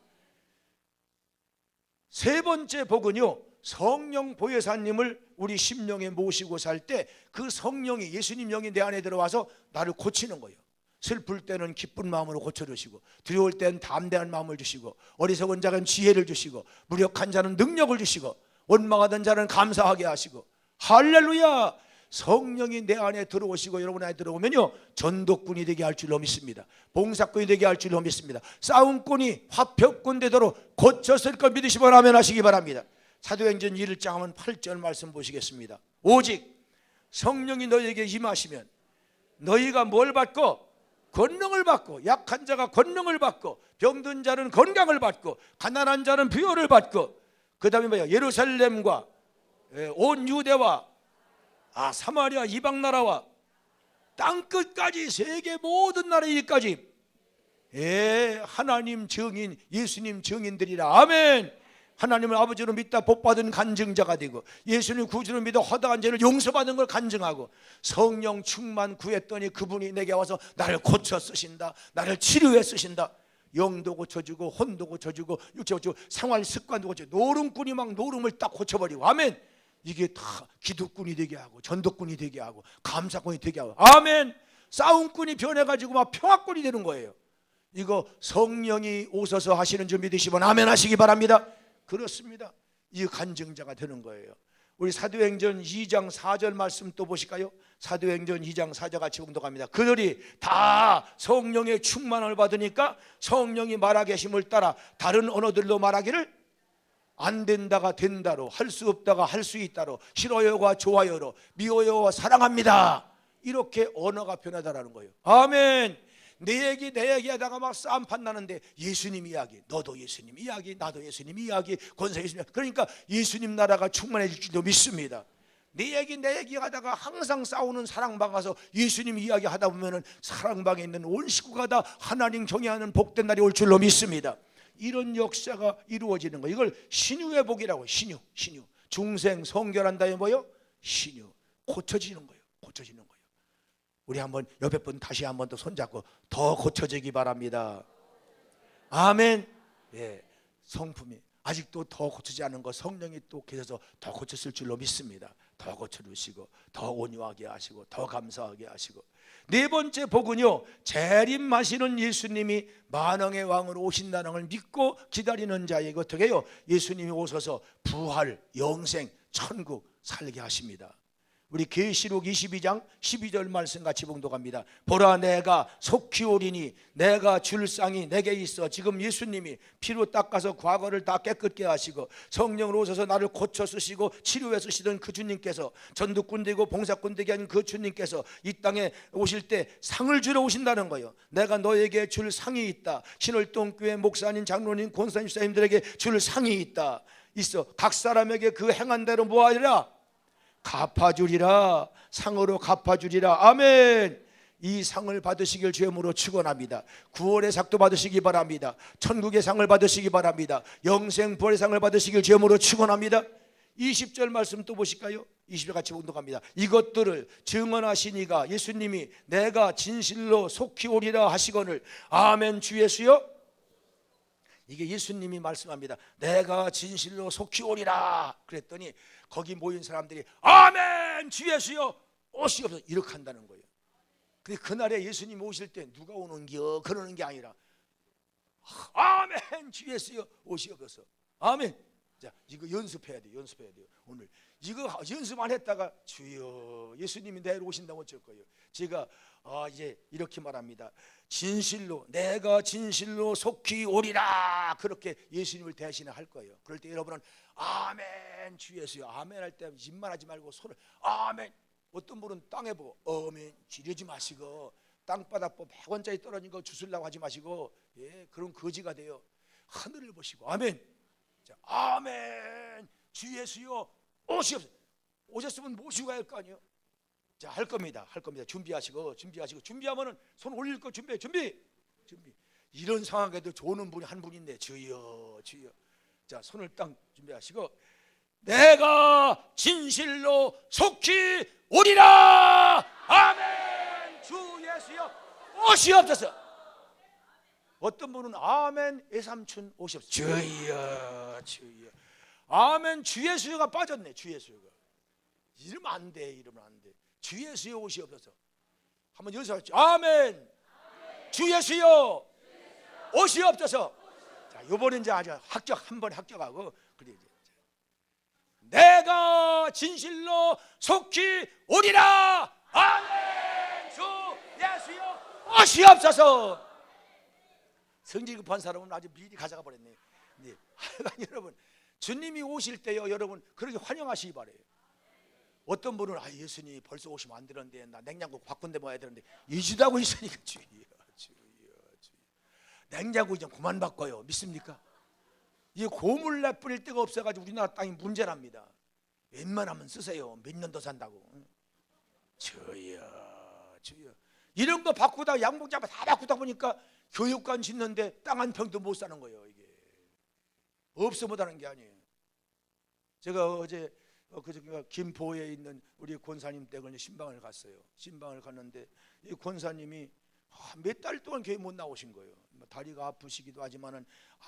A: 세 번째 복은요, 성령 보혜사님을 우리 심령에 모시고 살 때 그 성령이, 예수님 영이 내 안에 들어와서 나를 고치는 거예요. 슬플 때는 기쁜 마음으로 고쳐주시고, 두려울 때는 담대한 마음을 주시고, 어리석은 자는 지혜를 주시고, 무력한 자는 능력을 주시고, 원망하던 자는 감사하게 하시고, 할렐루야! 성령이 내 안에 들어오시고 여러분 안에 들어오면요, 전도꾼이 되게 할 줄로 믿습니다. 봉사꾼이 되게 할 줄로 믿습니다. 싸움꾼이 화평꾼 되도록 고쳤을 걸 믿으시면 아멘 하시기 바랍니다. 사도행전 1장 8절 말씀 보시겠습니다. 오직 성령이 너희에게 임하시면 너희가 뭘 받고? 권능을 받고, 약한 자가 권능을 받고, 병든 자는 건강을 받고, 가난한 자는 부요를 받고, 그 다음에 뭐야? 예루살렘과 온 유대와 사마리아 이방 나라와 땅끝까지, 세계 모든 나라 일까지 하나님 증인, 예수님 증인들이라. 아멘. 하나님을 아버지로 믿다 복받은 간증자가 되고, 예수님 구주로 믿어 허다한 죄를 용서받은 걸 간증하고, 성령 충만 구했더니 그분이 내게 와서 나를 고쳐 쓰신다, 나를 치료해 쓰신다. 영도 고쳐주고, 혼도 고쳐주고, 육체 고쳐주고, 생활 습관도 고쳐주고, 노름꾼이 막 노름을 딱 고쳐버리고, 아멘. 이게 다 기도꾼이 되게 하고, 전도꾼이 되게 하고, 감사꾼이 되게 하고, 아멘. 싸움꾼이 변해가지고 막 평화꾼이 되는 거예요. 이거 성령이 오셔서 하시는 줄 믿으시면 아멘 하시기 바랍니다. 그렇습니다. 이 간증자가 되는 거예요. 우리 사도행전 2장 4절 말씀 또 보실까요? 사도행전 2장 4절 같이 봉독합니다. 그들이 다 성령의 충만을 받으니까 성령이 말하게 하심을 따라 다른 언어들로 말하기를 안 된다가 된다로, 할 수 없다가 할 수 있다로, 싫어요가 좋아요로, 미워요가 사랑합니다, 이렇게 언어가 변하다라는 거예요. 아멘. 내 얘기 하다가 막 싸움판 나는데 예수님 이야기, 너도 예수님 이야기, 나도 예수님 이야기, 권세 예수님, 그러니까 예수님 나라가 충만해질 줄도 믿습니다. 내 얘기 하다가 항상 싸우는 사랑방 가서 예수님 이야기 하다 보면은 사랑방에 있는 온 식구가 다 하나님 경외하는 복된 날이 올 줄로 믿습니다. 이런 역사가 이루어지는 거예요. 이걸 신유의 복이라고. 신유. 중생 성결한다에 뭐요? 신유. 고쳐지는 거예요. 우리 한번 옆에 분 다시 한번 더 손잡고 더 고쳐지기 바랍니다. 아멘. 예, 성품이 아직도 더 고치지 않은 거 성령이 또 계셔서 더 고쳤을 줄로 믿습니다. 더 고쳐주시고, 더 온유하게 하시고, 더 감사하게 하시고. 네 번째 복은요, 재림하시는 예수님이 만왕의 왕으로 오신다는 걸 믿고 기다리는 자에게 어떻게 해요? 예수님이 오셔서 부활, 영생, 천국 살게 하십니다. 우리 계시록 22장 12절 말씀 같이 봉독합니다. 보라, 내가 속히 오리니 내가 줄 상이 내게 있어. 지금 예수님이 피로 닦아서 과거를 다 깨끗게 하시고 성령으로 오셔서 나를 고쳐 쓰시고 치료해 쓰시던 그 주님께서, 전도꾼 되고 봉사꾼 되게 하는 그 주님께서 이 땅에 오실 때 상을 주러 오신다는 거예요. 내가 너에게 줄 상이 있다. 신월동교회 목사님, 장로님, 권사님, 집사님들에게 줄 상이 있다. 있어. 각 사람에게 그 행한 대로 뭐하리라? 갚아주리라. 상으로 갚아주리라. 아멘. 이 상을 받으시길 주님으로 축원합니다. 구원의 삭도 받으시기 바랍니다. 천국의 상을 받으시기 바랍니다. 영생 부활의 상을 받으시길 주님으로 축원합니다. 20절 말씀 또 보실까요? 20절 같이 봉독합니다. 이것들을 증언하시니가, 예수님이 내가 진실로 속히 오리라 하시거늘. 아멘. 주 예수여. 이게 예수님이 말씀합니다. 내가 진실로 속히 오리라 그랬더니 거기 모인 사람들이 아멘 주 예수여 오시옵소서 이렇게 한다는 거예요. 근데 그날에 예수님 오실 때 누가 오는겨 그러는 게 아니라 아멘. 주 예수여 오시옵소서. 아멘. 자, 이거 연습해야 돼. 연습해야 돼요. 오늘 이거 연습 안 했다가 주여 예수님이 내일 오신다고 어쩔 거예요. 제가 이제 이렇게 말합니다. 진실로 내가 진실로 속히 오리라. 그렇게 예수님을 대신에 할 거예요. 그럴 때 여러분은 아멘 주 예수여 아멘 할 때 입만 하지 말고 손을 아멘. 어떤 분은 땅에 보고 아멘 지르지 마시고 땅바닥 보고 100원짜리 떨어진 거 주술라고 하지 마시고 그런 거지가 돼요. 하늘을 보시고 아멘. 자, 아멘 주 예수여 오시옵소서. 오셨으면 모시고 갈 거 아니에요. 자, 할 겁니다. 준비하시고 준비하면은 손 올릴 거 준비. 이런 상황에도 좋은 분이 한 분 있네. 주여. 자, 손을 딱 준비하시고 내가 진실로 속히 오리라. 아멘 주 예수여 오시옵소서. 어떤 분은 아멘 애삼춘 오시옵소서. 주여. 아멘 주 예수가 빠졌네. 주 예수가 이러면 안 돼. 주 예수여 오시옵소서. 한번 연습하시죠. 아멘 주 예수여 오시옵소서. 자, 이번엔 이제 아주 한 번에 합격하고 그래 이제 내가 진실로 속히 오리라. 아멘 주 예수여 오시옵소서. 성질 급한 사람은 아주 미리 가져가 버렸네. 네. 여러분 주님이 오실 때요 여러분 그렇게 환영하시기 바래요. 어떤 분은 예수님 벌써 오시면 안 되는데 나 냉장고 바꾼데 모아야 되는데 이주다고 있으니까 주여. 냉장고 좀 그만 바꿔요. 믿습니까? 이 고물 내뿌릴 데가 없어가지고 우리나라 땅이 문제랍니다. 웬만하면 쓰세요. 몇 년 더 산다고. 주여. 이런 거 바꾸다 양복잡아 다 바꾸다 보니까 교육관 짓는데 땅 한 평도 못 사는 거예요. 이게 없어 못하는 게 아니에요. 제가 어제 그저께 김포에 있는 우리 권사님 댁을 신방을 갔어요. 신방을 갔는데 이 권사님이 몇 달 동안 교회 못 나오신 거예요. 다리가 아프시기도 하지만은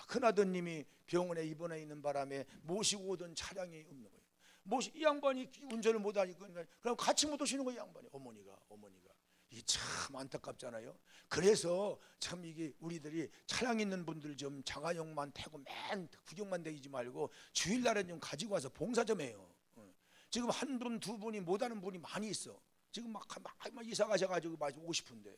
A: 큰아드님이 병원에 입원해 있는 바람에 모시고 오던 차량이 없는 거예요. 이 양반이 운전을 못 하니까 그럼 같이 못 오시는 거예요. 양반이 어머니가 이 참 안타깝잖아요. 그래서 참 이게 우리들이 차량 있는 분들 좀 자가용만 타고 맨 구경만 다니지 말고 주일날은 좀 가지고 와서 봉사 좀 해요. 지금 한 분, 두 분이 못하는 분이 많이 있어. 지금 막 이사 가셔가지고 오고 싶은데.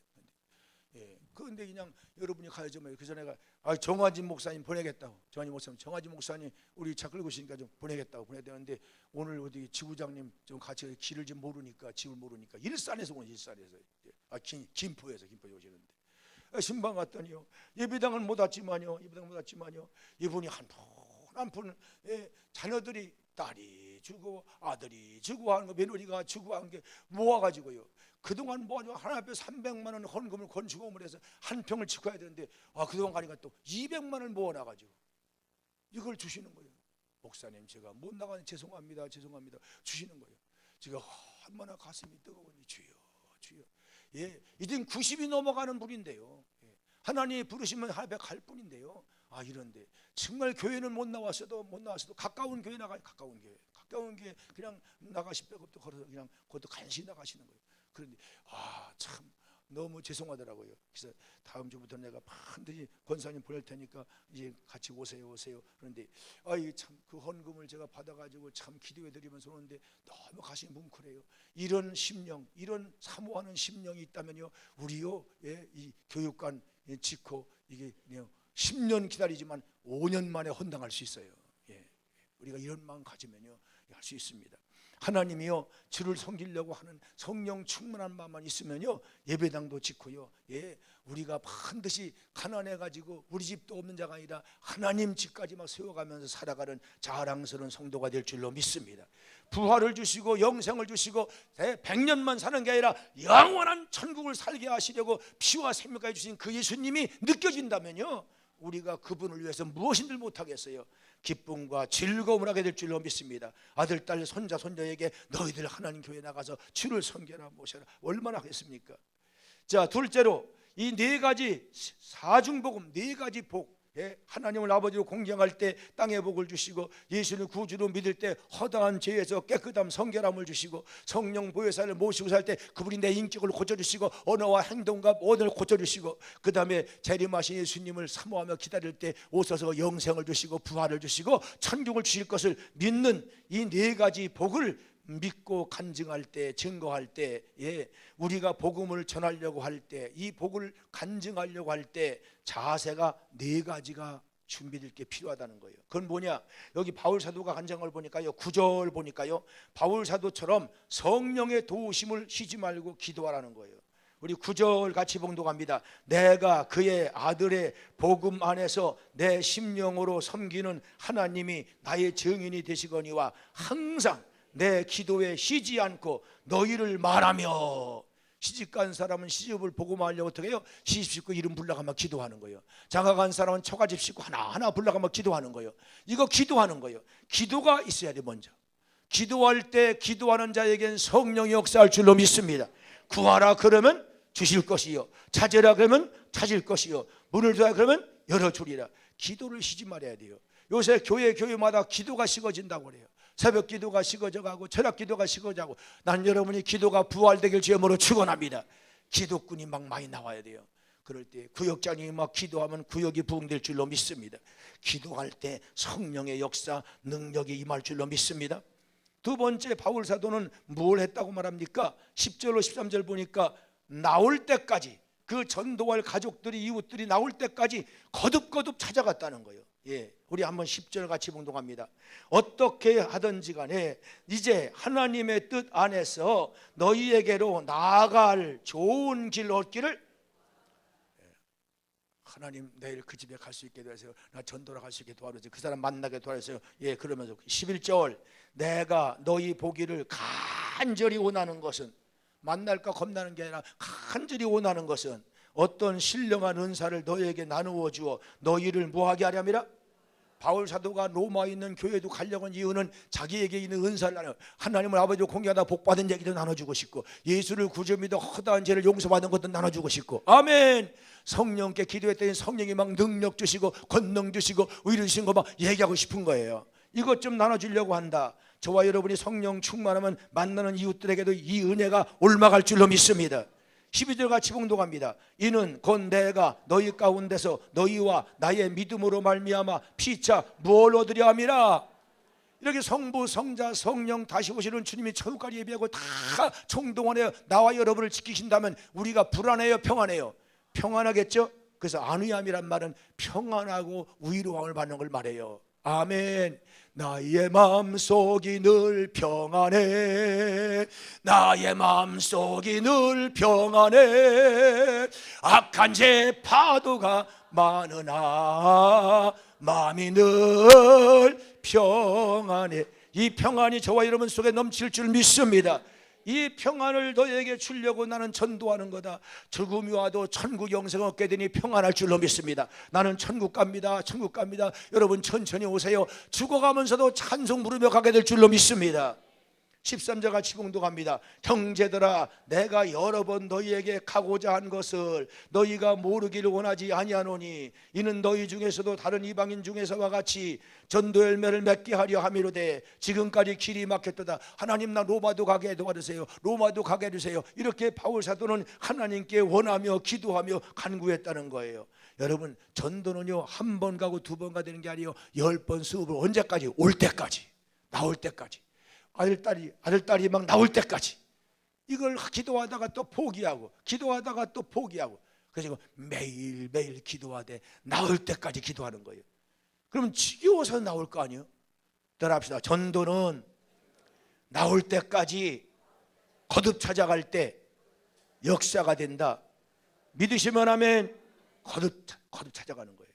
A: 그런데 그냥 여러분이 가야죠. 그래서 내가 정화진 목사님 보내겠다고. 정화진 목사님 우리 차 끌고 오시니까 좀 보내겠다고 보내야 되는데 오늘 어디 지부장님 좀 같이 길을 좀 모르니까 집을 모르니까 일산에서 오는 일산에서 김포에서 오시는데 신방 갔더니요 예배당은 못 왔지만요 이분이 한 분 자녀들이 딸이 주고 아들이 주고 하는 거 며느리가 주고 하는 게 모아가지고요. 그동안 모아가지고 하나 앞에 300만 원 헌금을 건축금을 해서 한 평을 짓고 해야 되는데 그동안 가니까 또 200만 원을 모아놔가지고 이걸 주시는 거예요. 목사님 제가 못 나가는 죄송합니다 주시는 거예요. 제가 얼마나 가슴이 뜨거우니 주여. 이젠 90이 넘어가는 분인데요. 하나님이 부르시면 하나님에 갈 뿐인데요. 이런데 정말 교회는 못 나왔어도 가까운 교회 가까운 교회 그냥 나가실 백 없도 걸어서 그냥 그것도 간신히 나가시는 거예요. 그런데 참 너무 죄송하더라고요. 그래서 다음 주부터 내가 반드시 권사님 보낼 테니까 이제 같이 오세요. 그런데 참 그 헌금을 제가 받아가지고 참 기도해 드리면서 오는데 너무 가슴이 뭉클해요. 이런 심령, 이런 사모하는 심령이 있다면요, 우리요, 이 교육관 짓고 이게 그냥 10년 기다리지만 5년 만에 헌당할 수 있어요. 우리가 이런 마음 가지면요 할 수 있습니다. 하나님이요 주를 섬기려고 하는 성령 충만한 마음만 있으면요 예배당도 짓고요. 우리가 반드시 가난해 가지고 우리 집도 없는 자가 아니라 하나님 집까지 막 세워가면서 살아가는 자랑스러운 성도가 될 줄로 믿습니다. 부활을 주시고 영생을 주시고 100년만 사는 게 아니라 영원한 천국을 살게 하시려고 피와 생명까지 주신 그 예수님이 느껴진다면요 우리가 그분을 위해서 무엇인들 못하겠어요. 기쁨과 즐거움을 하게 될 줄로 믿습니다. 아들, 딸, 손자, 손녀에게 너희들 하나님 교회 나가서 주를 섬겨라 모셔라 얼마나 하겠습니까? 자, 둘째로 이 네 가지 사중복음, 네 가지 복, 하나님을 아버지로 공경할 때 땅의 복을 주시고, 예수를 구주로 믿을 때 허다한 죄에서 깨끗함 성결함을 주시고, 성령 보혜사를 모시고 살 때 그분이 내 인격을 고쳐주시고 언어와 행동과 모든을 고쳐주시고, 그 다음에 재림하신 예수님을 사모하며 기다릴 때 오셔서 영생을 주시고 부활을 주시고 천국을 주실 것을 믿는 이 네 가지 복을 믿고 간증할 때, 증거할 때, 우리가 복음을 전하려고 할 때, 이 복을 간증하려고 할 때 자세가 네 가지가 준비될 게 필요하다는 거예요. 그건 뭐냐? 여기 바울 사도가 간증을 보니까요, 9절 보니까요, 바울 사도처럼 성령의 도우심을 쉬지 말고 기도하라는 거예요. 우리 9절 같이 봉독합니다. 내가 그의 아들의 복음 안에서 내 심령으로 섬기는 하나님이 나의 증인이 되시거니와 항상 내 기도에 쉬지 않고 너희를 말하며. 시집간 사람은 시집을 복음하려고 어떻게 해요? 시집 싣고 이름 불러가며 기도하는 거예요. 장가간 사람은 처가집 싣고 하나하나 불러가며 기도하는 거예요. 이거 기도하는 거예요. 기도가 있어야 돼. 먼저 기도할 때 기도하는 자에겐 성령이 역사할 줄로 믿습니다. 구하라 그러면 주실 것이요, 찾으라 그러면 찾을 것이요, 문을 두라 그러면 열어주리라. 기도를 쉬지 말아야 돼요. 요새 교회마다 기도가 식어진다고 그래요. 새벽 기도가 식어져가고 저녁 기도가 식어져가고, 난 여러분이 기도가 부활되길 주님으로 축원합니다. 기도꾼이 막 많이 나와야 돼요. 그럴 때 구역장님이 막 기도하면 구역이 부흥될 줄로 믿습니다. 기도할 때 성령의 역사 능력이 임할 줄로 믿습니다. 두 번째, 바울 사도는 뭘 했다고 말합니까? 10절로 13절 보니까 나올 때까지, 그 전도할 가족들이, 이웃들이 나올 때까지 거듭거듭 찾아갔다는 거예요. 우리 한번 10절 같이 봉독합니다. 어떻게 하든지 간에 이제 하나님의 뜻 안에서 너희에게로 나아갈 좋은 길 얻기를. 하나님 내일 그 집에 갈 수 있게 도와주세요. 나 전도로 갈 수 있게 도와주세요. 그 사람 만나게 도와주세요. 그러면서 11절, 내가 너희 보기를 간절히 원하는 것은, 만날까 겁나는 게 아니라 간절히 원하는 것은 어떤 신령한 은사를 너희에게 나누어 주어 너희를 뭐하게 하렴이라. 바울 사도가 로마에 있는 교회도 가려고 한 이유는 자기에게 있는 은사를 나눠, 하나님을 아버지로 공개하다 복받은 얘기도 나눠주고 싶고, 예수를 구주 믿어 허다한 죄를 용서받은 것도 나눠주고 싶고, 아멘. 성령께 기도했더니 성령이 막 능력 주시고 권능 주시고 의를 주신 거 막 얘기하고 싶은 거예요. 이것 좀 나눠주려고 한다. 저와 여러분이 성령 충만하면 만나는 이웃들에게도 이 은혜가 올라갈 줄로 믿습니다. 12절 같이 봉독합니다. 이는 곧 내가 너희 가운데서 너희와 나의 믿음으로 말미암아 피차 무엇을 얻으려 함이라. 이렇게 성부, 성자, 성령 다시 오시는 주님이 천국까지 예비하고 다 총동원해요. 나와 여러분을 지키신다면 우리가 불안해요, 평안해요? 평안하겠죠? 그래서 안위함이란 말은 평안하고 위로함을 받는 걸 말해요. 아멘. 나의 마음속이 늘 평안해, 나의 마음속이 늘 평안해. 악한 죄 파도가 많으나 마음이 늘 평안해. 이 평안이 저와 여러분 속에 넘칠 줄 믿습니다. 이 평안을 너에게 주려고 나는 전도하는 거다. 죽음이 와도 천국 영생 얻게 되니 평안할 줄로 믿습니다. 나는 천국 갑니다, 천국 갑니다. 여러분 천천히 오세요. 죽어가면서도 찬송 부르며 가게 될 줄로 믿습니다. 13절 같이 봉독합니다. 형제들아, 내가 여러 번 너희에게 가고자 한 것을 너희가 모르기를 원하지 아니하노니, 이는 너희 중에서도 다른 이방인 중에서와 같이 전도 열매를 맺게 하려 함이로되 지금까지 길이 막혔도다. 하나님, 나 로마도 가게 도와주세요, 로마도 가게 해주세요. 이렇게 바울 사도는 하나님께 원하며 기도하며 간구했다는 거예요. 여러분, 전도는요 한 번 가고 두 번 가되는 게 아니에요. 10번, 20번, 언제까지? 올 때까지, 나올 때까지. 아들딸이 막 나올 때까지. 이걸 기도하다가 또 포기하고, 기도하다가 또 포기하고, 그래서 매일매일 기도하되 나올 때까지 기도하는 거예요. 그러면 지겨워서 나올 거 아니에요? 따라합시다. 전도는 나올 때까지, 거듭 찾아갈 때 역사가 된다. 믿으시면 아멘. 거듭 찾아가는 거예요.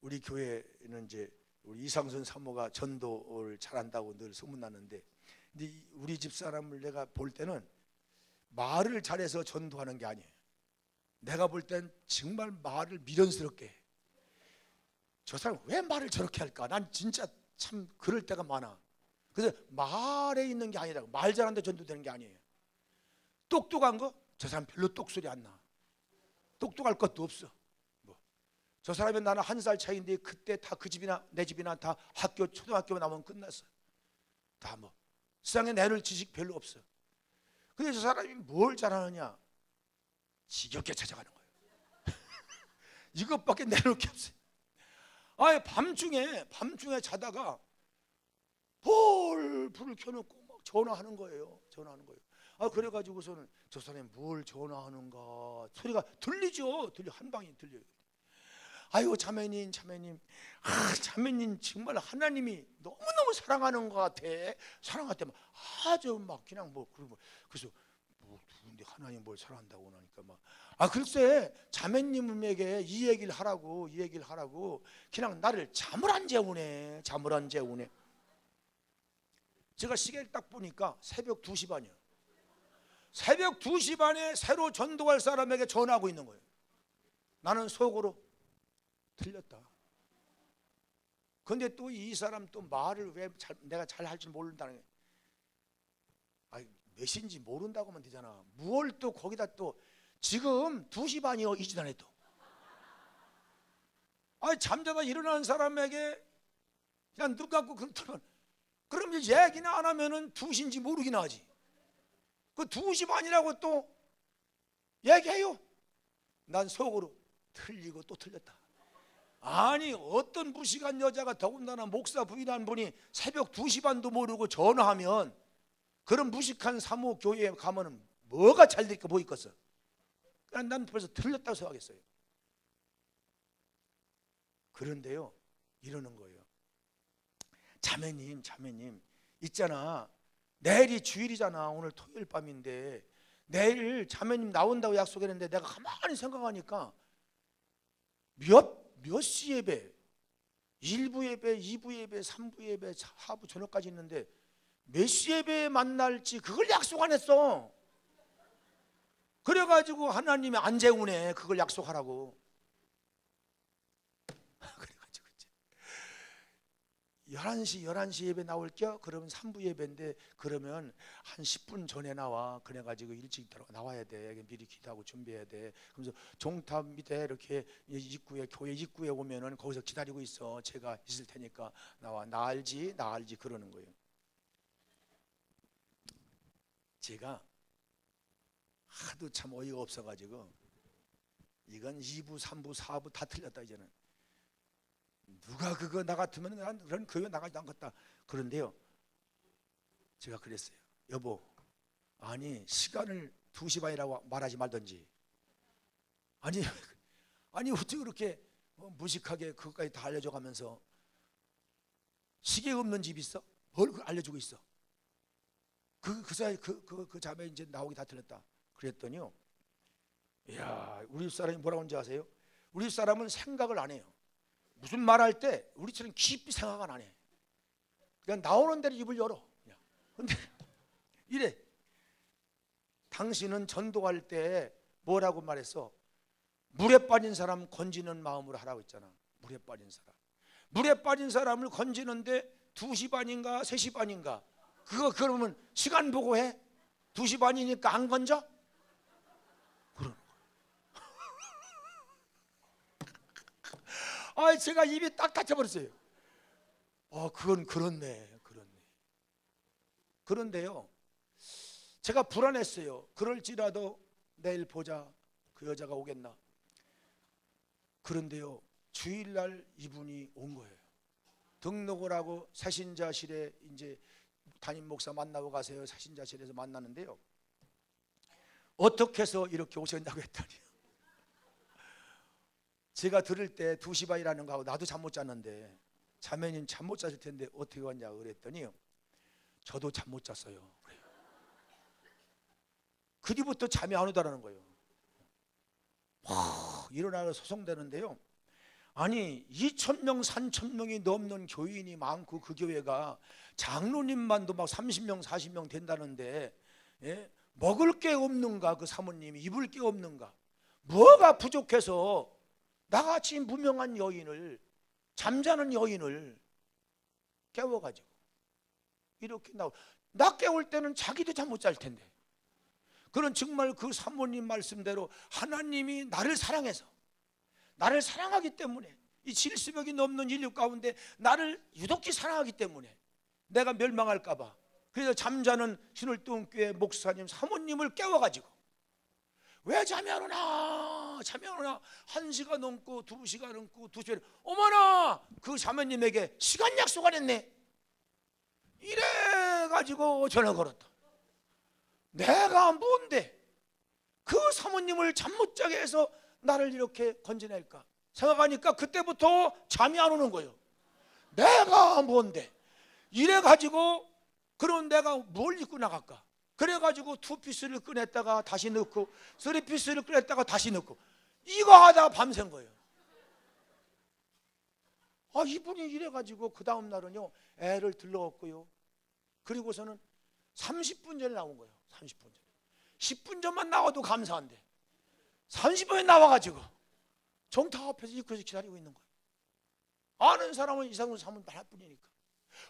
A: 우리 교회는 이제 우리 이상순 사모가 전도를 잘한다고 늘 소문났는데, 근데 우리 집 사람을 내가 볼 때는 말을 잘해서 전도하는 게 아니에요. 내가 볼 땐 정말 말을 미련스럽게 해. 저 사람 왜 말을 저렇게 할까? 난 진짜 참 그럴 때가 많아. 그래서 말에 있는 게 아니라, 말 잘하는데 전도되는 게 아니에요. 똑똑한 거? 저 사람 별로 똑소리 안 나. 똑똑할 것도 없어. 뭐. 저 사람이 나는 1살 차이인데 그때 다 그 집이나 내 집이나 다 학교 초등학교 나오면 끝났어. 다 뭐 세상에 내놓을 지식 별로 없어. 근데 저 사람이 뭘 잘하느냐? 지겹게 찾아가는 거예요. 이것밖에 내놓을 게 없어요. 아예 밤중에 자다가 불을 켜놓고 막 전화하는 거예요. 그래가지고서는 저 사람이 뭘 전화하는가 소리가 들리죠. 한 방에 들려요. 아이고 자매님, 자매님 정말 하나님이 너무너무 사랑하는 것 같아. 사랑할 때 막 아주 막 그냥 뭐 그래서 뭐 누군데 하나님 뭘 사랑한다고 하니까 막 글쎄 자매님에게 이 얘기를 하라고 그냥 나를 잠을 안 재우네. 제가 시계를 딱 보니까 새벽 2시 반이에요. 새벽 2시 반에 새로 전도할 사람에게 전화하고 있는 거예요. 나는 속으로 틀렸다. 근데 또 이 사람 또 말을 왜 내가 잘 할 줄 모른다는 게 몇인지 모른다고 하면 되잖아. 무얼 또 거기다 또 지금 2시 반이요 이 시간에 또 잠자다 일어나는 사람에게 그냥 눈 감고 그러면 그럼 이제 얘기나 안 하면은 2시인지 모르긴 하지. 그 2시 반이라고 또 얘기해요. 난 속으로 틀리고 또 틀렸다. 아니 어떤 무식한 여자가 더군다나 목사 부인한 분이 새벽 2시 반도 모르고 전화하면 그런 무식한 사모 교회에 가면은 뭐가 잘 될까 뭐 있겠어. 난 벌써 틀렸다고 생각했어요. 그런데요 이러는 거예요. 자매님 있잖아. 내일이 주일이잖아. 오늘 토요일 밤인데 내일 자매님 나온다고 약속했는데 내가 가만히 생각하니까 몇 시 예배? 1부 예배, 2부 예배, 3부 예배, 4부 저녁까지 있는데 몇 시 예배에 만날지 그걸 약속 안 했어. 그래가지고 하나님이 안 재우네. 그걸 약속하라고. 그래가지고 11시 예배 나올게요. 그러면 3부 예배인데 그러면 한 10분 전에 나와. 그래가지고 일찍 나와야 돼. 미리 기도하고 준비해야 돼. 그러면서 종탑 밑에 이렇게 교회 입구에 오면은 거기서 기다리고 있어. 제가 있을 테니까 나와. 나 알지 그러는 거예요. 제가 하도 참 어이가 없어가지고 이건 2부, 3부, 4부 다 틀렸다 이제는. 누가 그거 나 같으면 난 교회 나가지 않겠다. 그런데요 제가 그랬어요. 여보 아니 시간을 2시 반이라고 말하지 말던지. 아니 어떻게 그렇게 무식하게 그것까지 다 알려줘 가면서 시계 없는 집 있어? 뭘 알려주고 있어? 그 사이 그 자매 이제 나오기 다 틀렸다. 그랬더니요 이야 우리 사람이 뭐라고 하는지 아세요? 우리 사람은 생각을 안 해요. 무슨 말할 때 우리처럼 깊이 생각은 안 해. 그냥 나오는 대로 입을 열어. 근데 이래. 당신은 전도할 때 뭐라고 말했어? 물에 빠진 사람 건지는 마음으로 하라고 했잖아. 물에 빠진 사람을 건지는데 2시 반인가 3시 반인가 그러면 시간 보고 해? 2시 반이니까 안 건져? 그러는 거야. 제가 입이 딱 닫혀버렸어요. 그건 그렇네. 그런데요 제가 불안했어요. 그럴지라도 내일 보자. 그 여자가 오겠나. 그런데요 주일날 이분이 온 거예요. 등록을 하고 새신자실에 이제 담임 목사 만나고 가세요. 새신자실에서 만나는데요 어떻게 해서 이렇게 오셨냐고 했더니 제가 들을 때 2시 반이라는 거 하고 나도 잠 못 잤는데 자매님 잠 못 잤을 텐데 어떻게 왔냐고 그랬더니 저도 잠 못 잤어요. 그 뒤부터 잠이 안 오더라는 거예요. 일어나서 소송되는데요 아니 2,000명 3,000명이 넘는 교인이 많고 그 교회가 장로님만도 막 30명 40명 된다는데 먹을 게 없는가? 그 사모님이 입을 게 없는가? 뭐가 부족해서 나같이 무명한 여인을 잠자는 여인을 깨워가지고 이렇게 나 깨울 때는 자기도 잠 못 잘 텐데 그런 정말 그 사모님 말씀대로 하나님이 나를 사랑해서, 나를 사랑하기 때문에, 이 70억이 넘는 인류 가운데 나를 유독히 사랑하기 때문에 내가 멸망할까 봐, 그래서 잠자는 신월동교회 목사님 사모님을 깨워가지고, 왜 잠이 안 오나 잠이 안 오나 1시간 넘고 2시간 넘고 2시간, 어머나 그 자매님에게 시간 약속 안 했네 이래가지고 전화 걸었다. 내가 뭔데 그 사모님을 잠 못 자게 해서 나를 이렇게 건져낼까 생각하니까 그때부터 잠이 안 오는 거예요. 내가 뭔데 이래가지고, 그럼 내가 뭘 입고 나갈까? 그래가지고 2피스를 꺼냈다가 다시 넣고 3피스를 꺼냈다가 다시 넣고 이거 하다가 밤샌 거예요. 이분이 이래가지고 그 다음 날은요 애를 들러왔고요, 그리고서는 30분 전에 나온 거예요. 30분 전에, 10분 전만 나와도 감사한데 30분에 나와가지고 정타 앞에서 입구에서 기다리고 있는 거예요. 아는 사람은 이상훈 사모님 하나뿐이니까,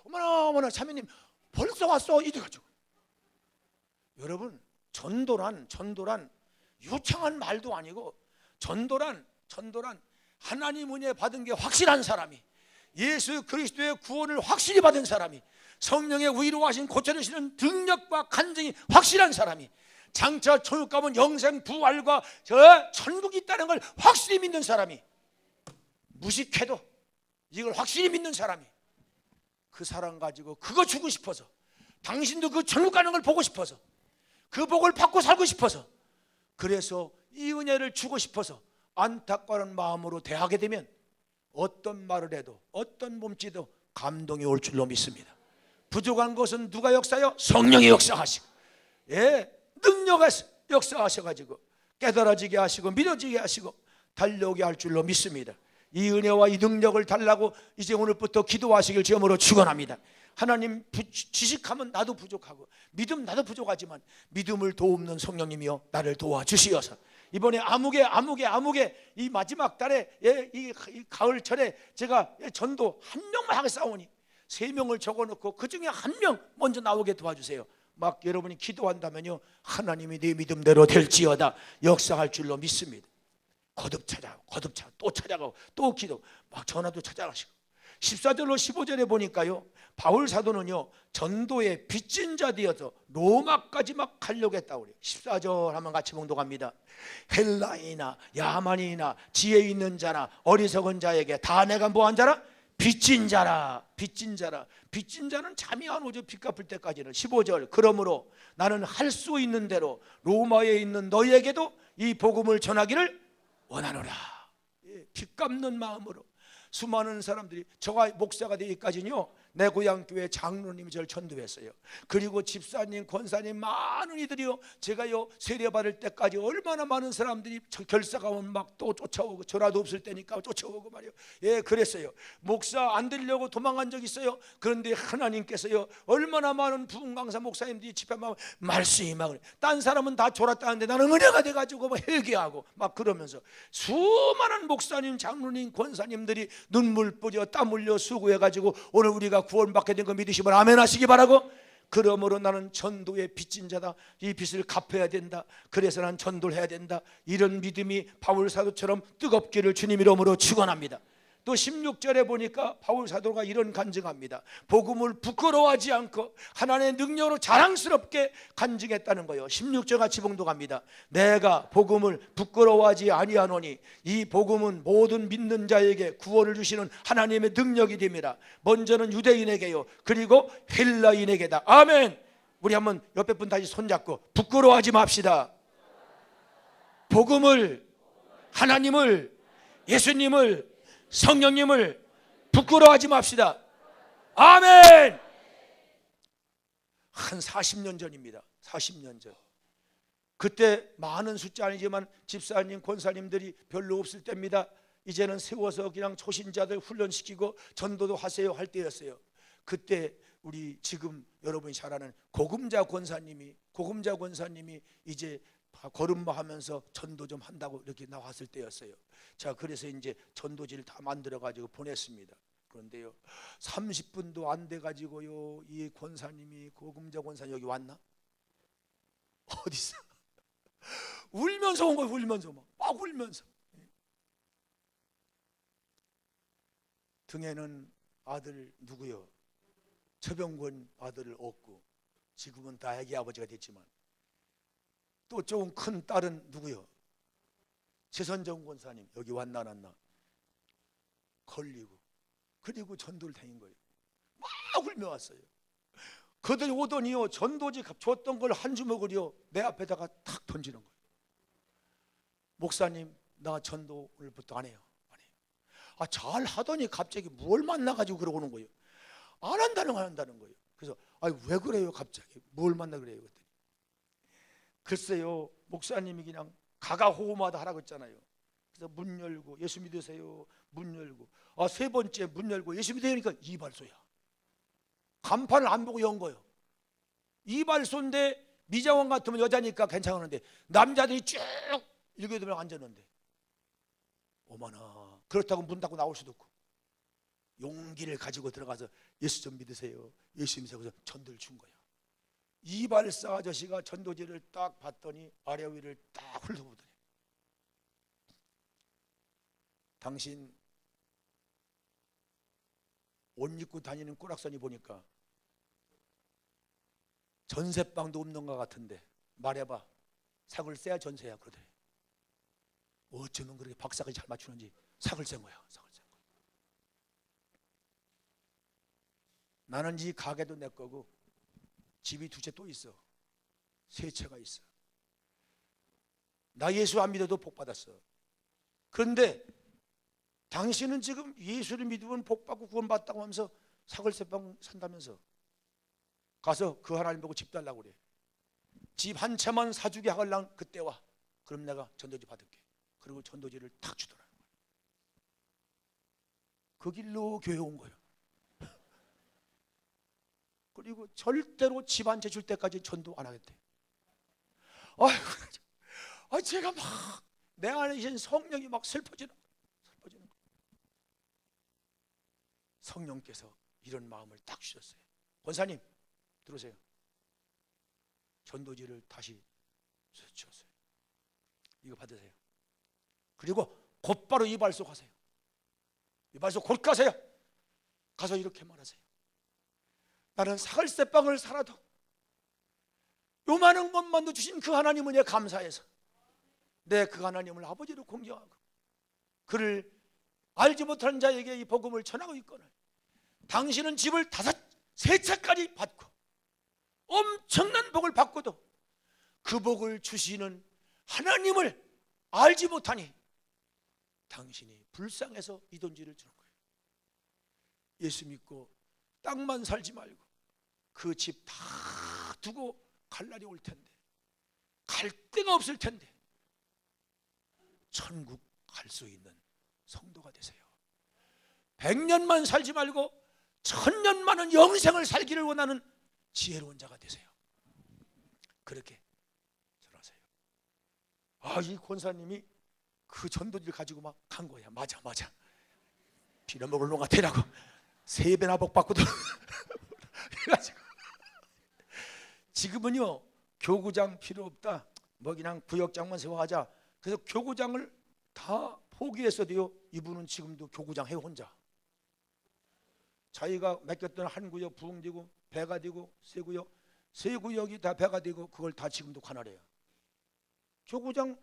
A: 어머나 자매님 벌써 왔어 이래가지고. 여러분, 전도란 유창한 말도 아니고, 전도란 하나님 은혜 받은 게 확실한 사람이, 예수 그리스도의 구원을 확실히 받은 사람이, 성령의 위로하신 고쳐주시는 능력과 간증이 확실한 사람이, 장차 천국 가면 영생 부활과 천국이 있다는 걸 확실히 믿는 사람이, 무식해도 이걸 확실히 믿는 사람이, 그 사람 가지고 그거 주고 싶어서, 당신도 그 천국 가는 걸 보고 싶어서, 그 복을 받고 살고 싶어서, 그래서 이 은혜를 주고 싶어서 안타까운 마음으로 대하게 되면 어떤 말을 해도, 어떤 몸짓도 감동이 올 줄로 믿습니다. 부족한 것은 누가 역사요? 성령이 역사하시고, 능력에서 역사하셔가지고 깨달아지게 하시고 믿어지게 하시고 달려오게 할 줄로 믿습니다. 이 은혜와 이 능력을 달라고 이제 오늘부터 기도하시길 주님으로 축원합니다. 하나님, 지식하면 나도 부족하고 믿음 나도 부족하지만 믿음을 도움는 성령님이여 나를 도와주시어서 이번에 아무개 이 마지막 달에 이 가을철에 제가 전도 1명만 하겠사오니 3명을 적어놓고 그 중에 1명 먼저 나오게 도와주세요. 막 여러분이 기도한다면요 하나님이 내 믿음대로 될지어다 역사할 줄로 믿습니다. 거듭 또 찾아가고 또 기도, 막 전화도 찾아가시고. 14절로 15절에 보니까요 바울 사도는요 전도의 빚진 자 되어서 로마까지 막 가려고 했다고 그래요. 14절 한번 같이 봉독합니다. 헬라이나 야만이나 지혜 있는 자나 어리석은 자에게 다 내가 뭐한 자라? 빚진 자라. 빚진 자는 잠이 안 오죠, 빚 갚을 때까지는. 15절, 그러므로 나는 할 수 있는 대로 로마에 있는 너희에게도 이 복음을 전하기를 원하노라. 빚 갚는 마음으로 수많은 사람들이, 저가 목사가 되기까지는요 내 고향 교회 장로님이 저를 전도했어요. 그리고 집사님, 권사님, 많은 이들이요 제가요 세례 받을 때까지 얼마나 많은 사람들이 결사가 오면 막 또 쫓아오고, 전화도 없을 때니까 쫓아오고 말이요. 그랬어요. 목사 안 되려고 도망간 적 있어요. 그런데 하나님께서요 얼마나 많은 부흥 강사 목사님들이 집회만 말씀이 막, 딴 사람은 다 졸았다는데 나는 은혜가 돼가지고 막 회개하고 막 그러면서 수많은 목사님, 장로님, 권사님들이 눈물 뿌려 땀 흘려 수고해가지고 오늘 우리가 구원받게 된 거 믿으시면 아멘 하시기 바라고. 그러므로 나는 전도의 빚진 자다, 이 빚을 갚아야 된다, 그래서 난 전도를 해야 된다, 이런 믿음이 바울 사도처럼 뜨겁기를 주님 이름으로 축원합니다. 또 16절에 보니까 바울 사도가 이런 간증합니다. 복음을 부끄러워하지 않고 하나님의 능력으로 자랑스럽게 간증했다는 거예요. 16절 같이 봉독합니다. 내가 복음을 부끄러워하지 아니하노니 이 복음은 모든 믿는 자에게 구원을 주시는 하나님의 능력이 됩니다. 먼저는 유대인에게요 그리고 헬라인에게다. 아멘. 우리 한번 옆에 분 다시 손잡고 부끄러워하지 맙시다. 복음을, 하나님을, 예수님을, 성령님을 부끄러워하지 맙시다. 아멘. 한 40년 전입니다. 40년 전. 그때 많은 숫자 아니지만 집사님, 권사님들이 별로 없을 때입니다. 이제는 세워서 그냥 초신자들 훈련시키고 전도도 하세요 할 때였어요. 그때 우리 지금 여러분이 잘 아는 고금자 권사님이 이제 걸음마하면서 전도 좀 한다고 이렇게 나왔을 때였어요. 자, 그래서 이제 전도지를 다 만들어 가지고 보냈습니다. 그런데요 30분도 안 돼 가지고요 이 권사님이, 고금자 권사님 여기 왔나? 어디 있어? 울면서 온 거예요. 울면서 막 울면서. 등에는 아들 누구요? 최병권 아들을 얻고 지금은 다 애기 아버지가 됐지만 또 조금 큰 딸은 누구요? 최선정 권사님 여기 왔나 안 왔나 걸리고 그리고 전도를 다닌 거예요. 막 울며 왔어요. 그들이 오더니요 전도지 줬던 걸 한 주먹을요 내 앞에다가 탁 던지는 거예요. 목사님 나 전도 오늘부터 안 해요. 아, 잘 하더니 갑자기 뭘 만나가지고 그러고 오는 거예요. 안 한다는 거예요. 그래서 왜 그래요 갑자기 뭘 만나 그래요 그랬더니 글쎄요 목사님이 그냥 가가호호마다 하라고 했잖아요. 그래서 문 열고 예수 믿으세요 문 열고 세 번째 문 열고 예수 믿으니까 이발소야. 간판을 안 보고 연 거예요. 이발소인데 미장원 같으면 여자니까 괜찮은데 남자들이 쭉 7-8명 앉았는데 어머나 그렇다고 문 닫고 나올 수도 없고 용기를 가지고 들어가서 예수 좀 믿으세요 예수 믿으세요 그래서 전도를 준 거야. 이발사 아저씨가 전도지를 딱 봤더니 아래 위를 딱 훑어보더니 당신 옷 입고 다니는 꾸락선이 보니까 전세방도 없는 것 같은데 말해봐 삭을 쎄야 전세야 그러더니 어쩌면 그렇게 박사까지 잘 맞추는지 삭을 센 거야. 삭을 센 거야. 나는 이 가게도 내 거고 집이 2채 또 있어. 3채가 있어. 나 예수 안 믿어도 복 받았어. 그런데 당신은 지금 예수를 믿으면 복 받고 구원 받다고 하면서 사글세방 산다면서 가서 그 하나님 보고 집 달라고 그래. 집 한 채만 사주게 하걸랑 그때 와. 그럼 내가 전도지 받을게. 그리고 전도지를 탁 주더라는 거예요. 그 길로 교회 온 거예요. 그리고 절대로 집 한 채 줄 때까지 전도 안 하겠대. 제가 막 내 안에 계신 성령이 막 슬퍼지는 거예요. 성령께서 이런 마음을 딱 주셨어요. 권사님 들으세요. 전도지를 다시 주셨어요. 이거 받으세요. 그리고 곧바로 이발소 가세요. 이발소 곧 가세요. 가서 이렇게 말하세요. 나는 사글세빵을 살아도 요만한 것만도 주신 그 하나님 은혜에 감사해서 내 그 하나님을 아버지로 공경하고 그를 알지 못하는 자에게 이 복음을 전하고 있거늘 당신은 집을 3채까지 받고 엄청난 복을 받고도 그 복을 주시는 하나님을 알지 못하니 당신이 불쌍해서 이 돈지를 주는 거예요. 예수 믿고 땅만 살지 말고 그 집 다 두고 갈 날이 올 텐데 갈 데가 없을 텐데 천국 갈 수 있는 성도가 되세요. 100년만 살지 말고 1000년만은 영생을 살기를 원하는 지혜로운 자가 되세요. 그렇게 전하세요. 이 권사님이 그 전도지를 가지고 막 간 거야. 맞아 빌어먹을 놈 같으라고 3배나 복 받고도 그래가지고 지금은요 교구장 필요 없다 뭐 그냥 구역장만 세워하자 그래서 교구장을 다 포기했어도요 이분은 지금도 교구장 해 혼자 자기가 맡겼던 한 구역 부흥되고 배가 되고 세 구역이 다 배가 되고 그걸 다 지금도 관할해요. 교구장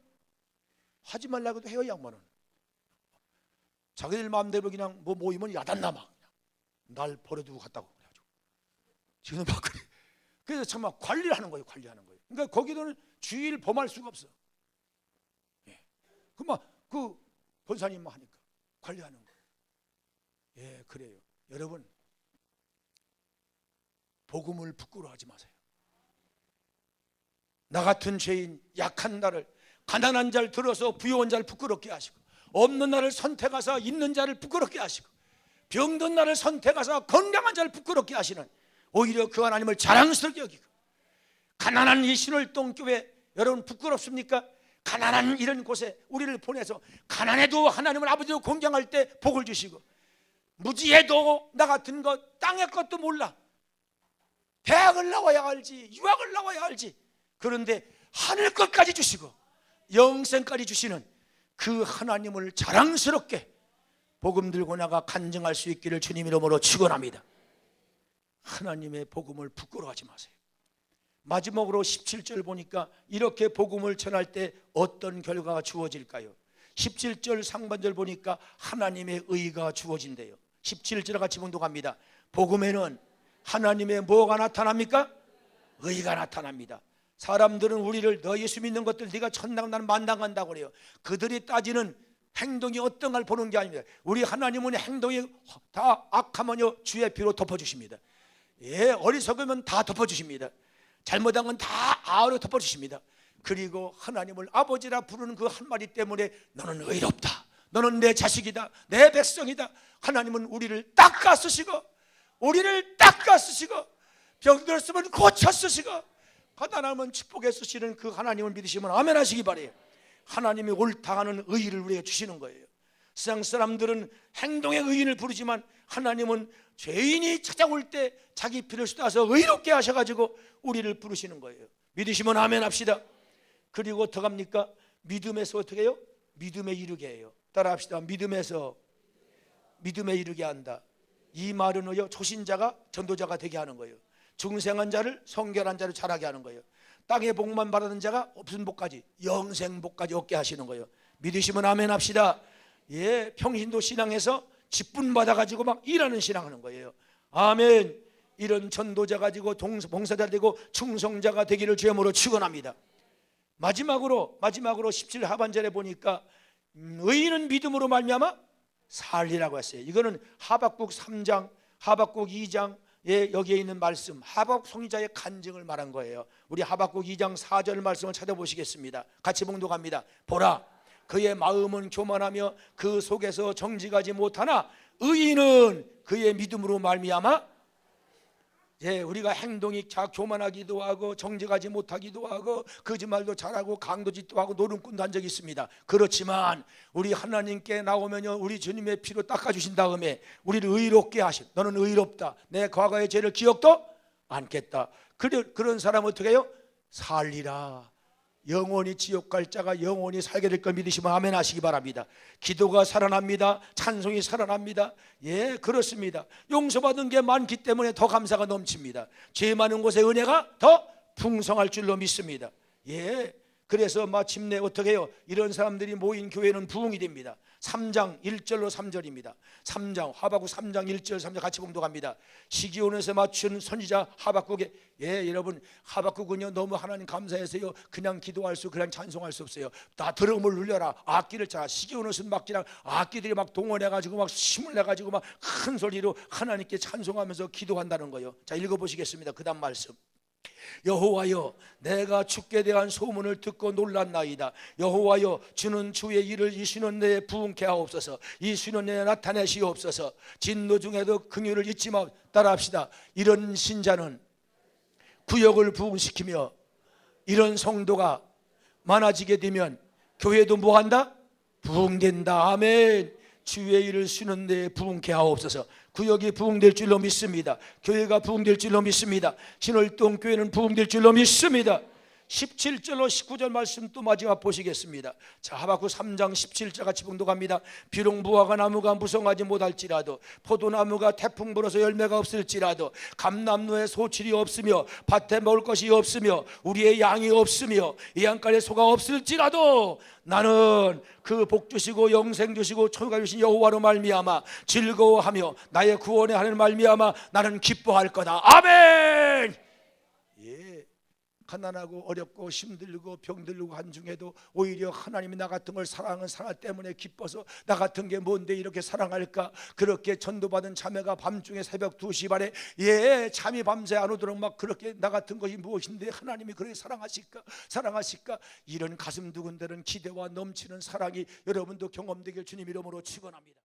A: 하지 말라고도 해요. 양반은 자기들 마음대로 그냥 뭐 모이면 야단나 막 날 버려두고 갔다고 그래가지고 지금 막 그래. 그래서 정말 관리를 하는 거예요. 그러니까 거기서는 주일 범할 수가 없어. 그만 그 권사님만 하니까 관리하는 거예요. 그래요. 여러분 복음을 부끄러워하지 마세요. 나 같은 죄인 약한 나를 가난한 자를 들어서 부유한 자를 부끄럽게 하시고 없는 나를 선택하사 있는 자를 부끄럽게 하시고 병든 나를 선택하사 건강한 자를 부끄럽게 하시는 오히려 그 하나님을 자랑스럽게 여기고 가난한 이 신월동 교회 여러분 부끄럽습니까? 가난한 이런 곳에 우리를 보내서 가난해도 하나님을 아버지로 공경할 때 복을 주시고 무지해도 나 같은 것 땅의 것도 몰라 대학을 나와야 알지 유학을 나와야 알지 그런데 하늘 것까지 주시고 영생까지 주시는 그 하나님을 자랑스럽게 복음 들고 나가 간증할 수 있기를 주님 이름으로 축원합니다. 하나님의 복음을 부끄러워하지 마세요. 마지막으로 17절 보니까 이렇게 복음을 전할 때 어떤 결과가 주어질까요? 17절 상반절 보니까 하나님의 의가 주어진대요. 17절 같이 봉독합니다. 복음에는 하나님의 뭐가 나타납니까? 의가 나타납니다. 사람들은 우리를 너 예수 믿는 것들 네가 천당 나는 만당 간다고 그래요. 그들이 따지는 행동이 어떤 걸 보는 게 아닙니다. 우리 하나님은 행동이 다 악하면요 주의 피로 덮어주십니다. 예, 어리석으면 다 덮어주십니다. 잘못한 건 다 아우로 덮어주십니다. 그리고 하나님을 아버지라 부르는 그 한마디 때문에 너는 의롭다, 너는 내 자식이다, 내 백성이다. 하나님은 우리를 닦아 쓰시고 병들어 쓰면 고쳐 쓰시고 가난하면 축복해 쓰시는 그 하나님을 믿으시면 아멘 하시기 바래요. 하나님이 옳다 하는 의의를 우리에게 주시는 거예요. 세상 사람들은 행동의 의인을 부르지만 하나님은 죄인이 찾아올 때 자기 피를 쏟아서 의롭게 하셔가지고 우리를 부르시는 거예요. 믿으시면 아멘 합시다. 그리고 어떻게 합니까? 믿음에서 어떻게 해요? 믿음에 이르게 해요. 따라 합시다. 믿음에서 믿음에 이르게 한다. 이 말은요 초신자가 전도자가 되게 하는 거예요. 중생한 자를 성결한 자를 자라게 하는 거예요. 땅의 복만 바라는 자가 무슨 복까지? 영생복까지 얻게 하시는 거예요. 믿으시면 아멘 합시다. 예, 평신도 신앙에서 직분 받아가지고 막 일하는 신앙하는 거예요. 아멘. 이런 전도자 가지고 봉사자 되고 충성자가 되기를 주님으로 축원합니다. 마지막으로 17 하반절에 보니까 의인은 믿음으로 말미암아 살리라고 했어요. 이거는 하박국 3장, 하박국 2장 예, 여기에 있는 말씀, 하박국 선지자의 간증을 말한 거예요. 우리 하박국 2장 4절 말씀을 찾아보시겠습니다. 같이 봉독합니다. 보라, 그의 마음은 교만하며 그 속에서 정직하지 못하나 의인은 그의 믿음으로 말미암아 예, 우리가 행동이 교만하기도 하고 정직하지 못하기도 하고 거짓말도 잘하고 강도짓도 하고 노름꾼도 한 적이 있습니다. 그렇지만 우리 하나님께 나오면요 우리 주님의 피로 닦아주신 다음에 우리를 의롭게 하신, 너는 의롭다, 내 과거의 죄를 기억도 않겠다. 그런 사람은 어떻게 해요? 살리라. 영원히 지옥 갈 자가 영원히 살게 될 걸 믿으시면 아멘 하시기 바랍니다. 기도가 살아납니다. 찬송이 살아납니다. 예, 그렇습니다. 용서받은 게 많기 때문에 더 감사가 넘칩니다. 죄 많은 곳에 은혜가 더 풍성할 줄로 믿습니다. 예, 그래서 마침내 어떻게 해요? 이런 사람들이 모인 교회는 부흥이 됩니다. 3장 1절로 3절입니다. 3장 하박국 3장 1절 3절 같이 봉독합니다. 시기온에서 맞춘 선지자 하박국에 예, 여러분 하박국은요 너무 하나님 감사해서요 그냥 기도할 수 그냥 찬송할 수 없어요. 다 드럼을 울려라, 악기를 쳐라. 시기온에서 막 그냥 악기들이 막 동원해가지고 막 힘을 내가지고 막 큰 소리로 하나님께 찬송하면서 기도한다는 거예요. 자, 읽어보시겠습니다. 그 다음 말씀. 여호와여, 내가 주께 대한 소문을 듣고 놀랐나이다. 여호와여, 주는 주의 일을 이 쉬는 내에 부흥케 하옵소서. 이 쉬는 내에 나타내시옵소서. 진노 중에도 긍휼을 잊지 마. 따라합시다. 이런 신자는 구역을 부흥시키며 이런 성도가 많아지게 되면 교회도 뭐한다? 부흥된다. 아멘. 주의 일을 쉬는 데에 부흥케 하옵소서. 구역이 부흥될 줄로 믿습니다. 교회가 부흥될 줄로 믿습니다. 신월동 교회는 부흥될 줄로 믿습니다. 17절로 19절 말씀 또 마지막 보시겠습니다. 자, 하박국 3장 17절 같이 봉독합니다. 비록 무화과 나무가 무성하지 못할지라도 포도나무가 태풍 불어서 열매가 없을지라도 감람로에 소출이 없으며 밭에 먹을 것이 없으며 우리의 양이 없으며 이 양간에 소가 없을지라도 나는 그 복 주시고 영생 주시고 초가 주신 여호와로 말미암아 즐거워하며 나의 구원의 하늘 말미암아 나는 기뻐할 거다. 아멘. 예, 가난하고 어렵고 힘들고 병들고 한 중에도 오히려 하나님이 나 같은 걸 사랑하는 사랑 때문에 기뻐서 나 같은 게 뭔데 이렇게 사랑할까? 그렇게 전도받은 자매가 밤중에 새벽 2시 반에 예 잠이 밤새 안 오도록 막 그렇게 나 같은 것이 무엇인데 하나님이 그렇게 사랑하실까? 이런 가슴 두근대는 기대와 넘치는 사랑이 여러분도 경험되길 주님 이름으로 축원합니다.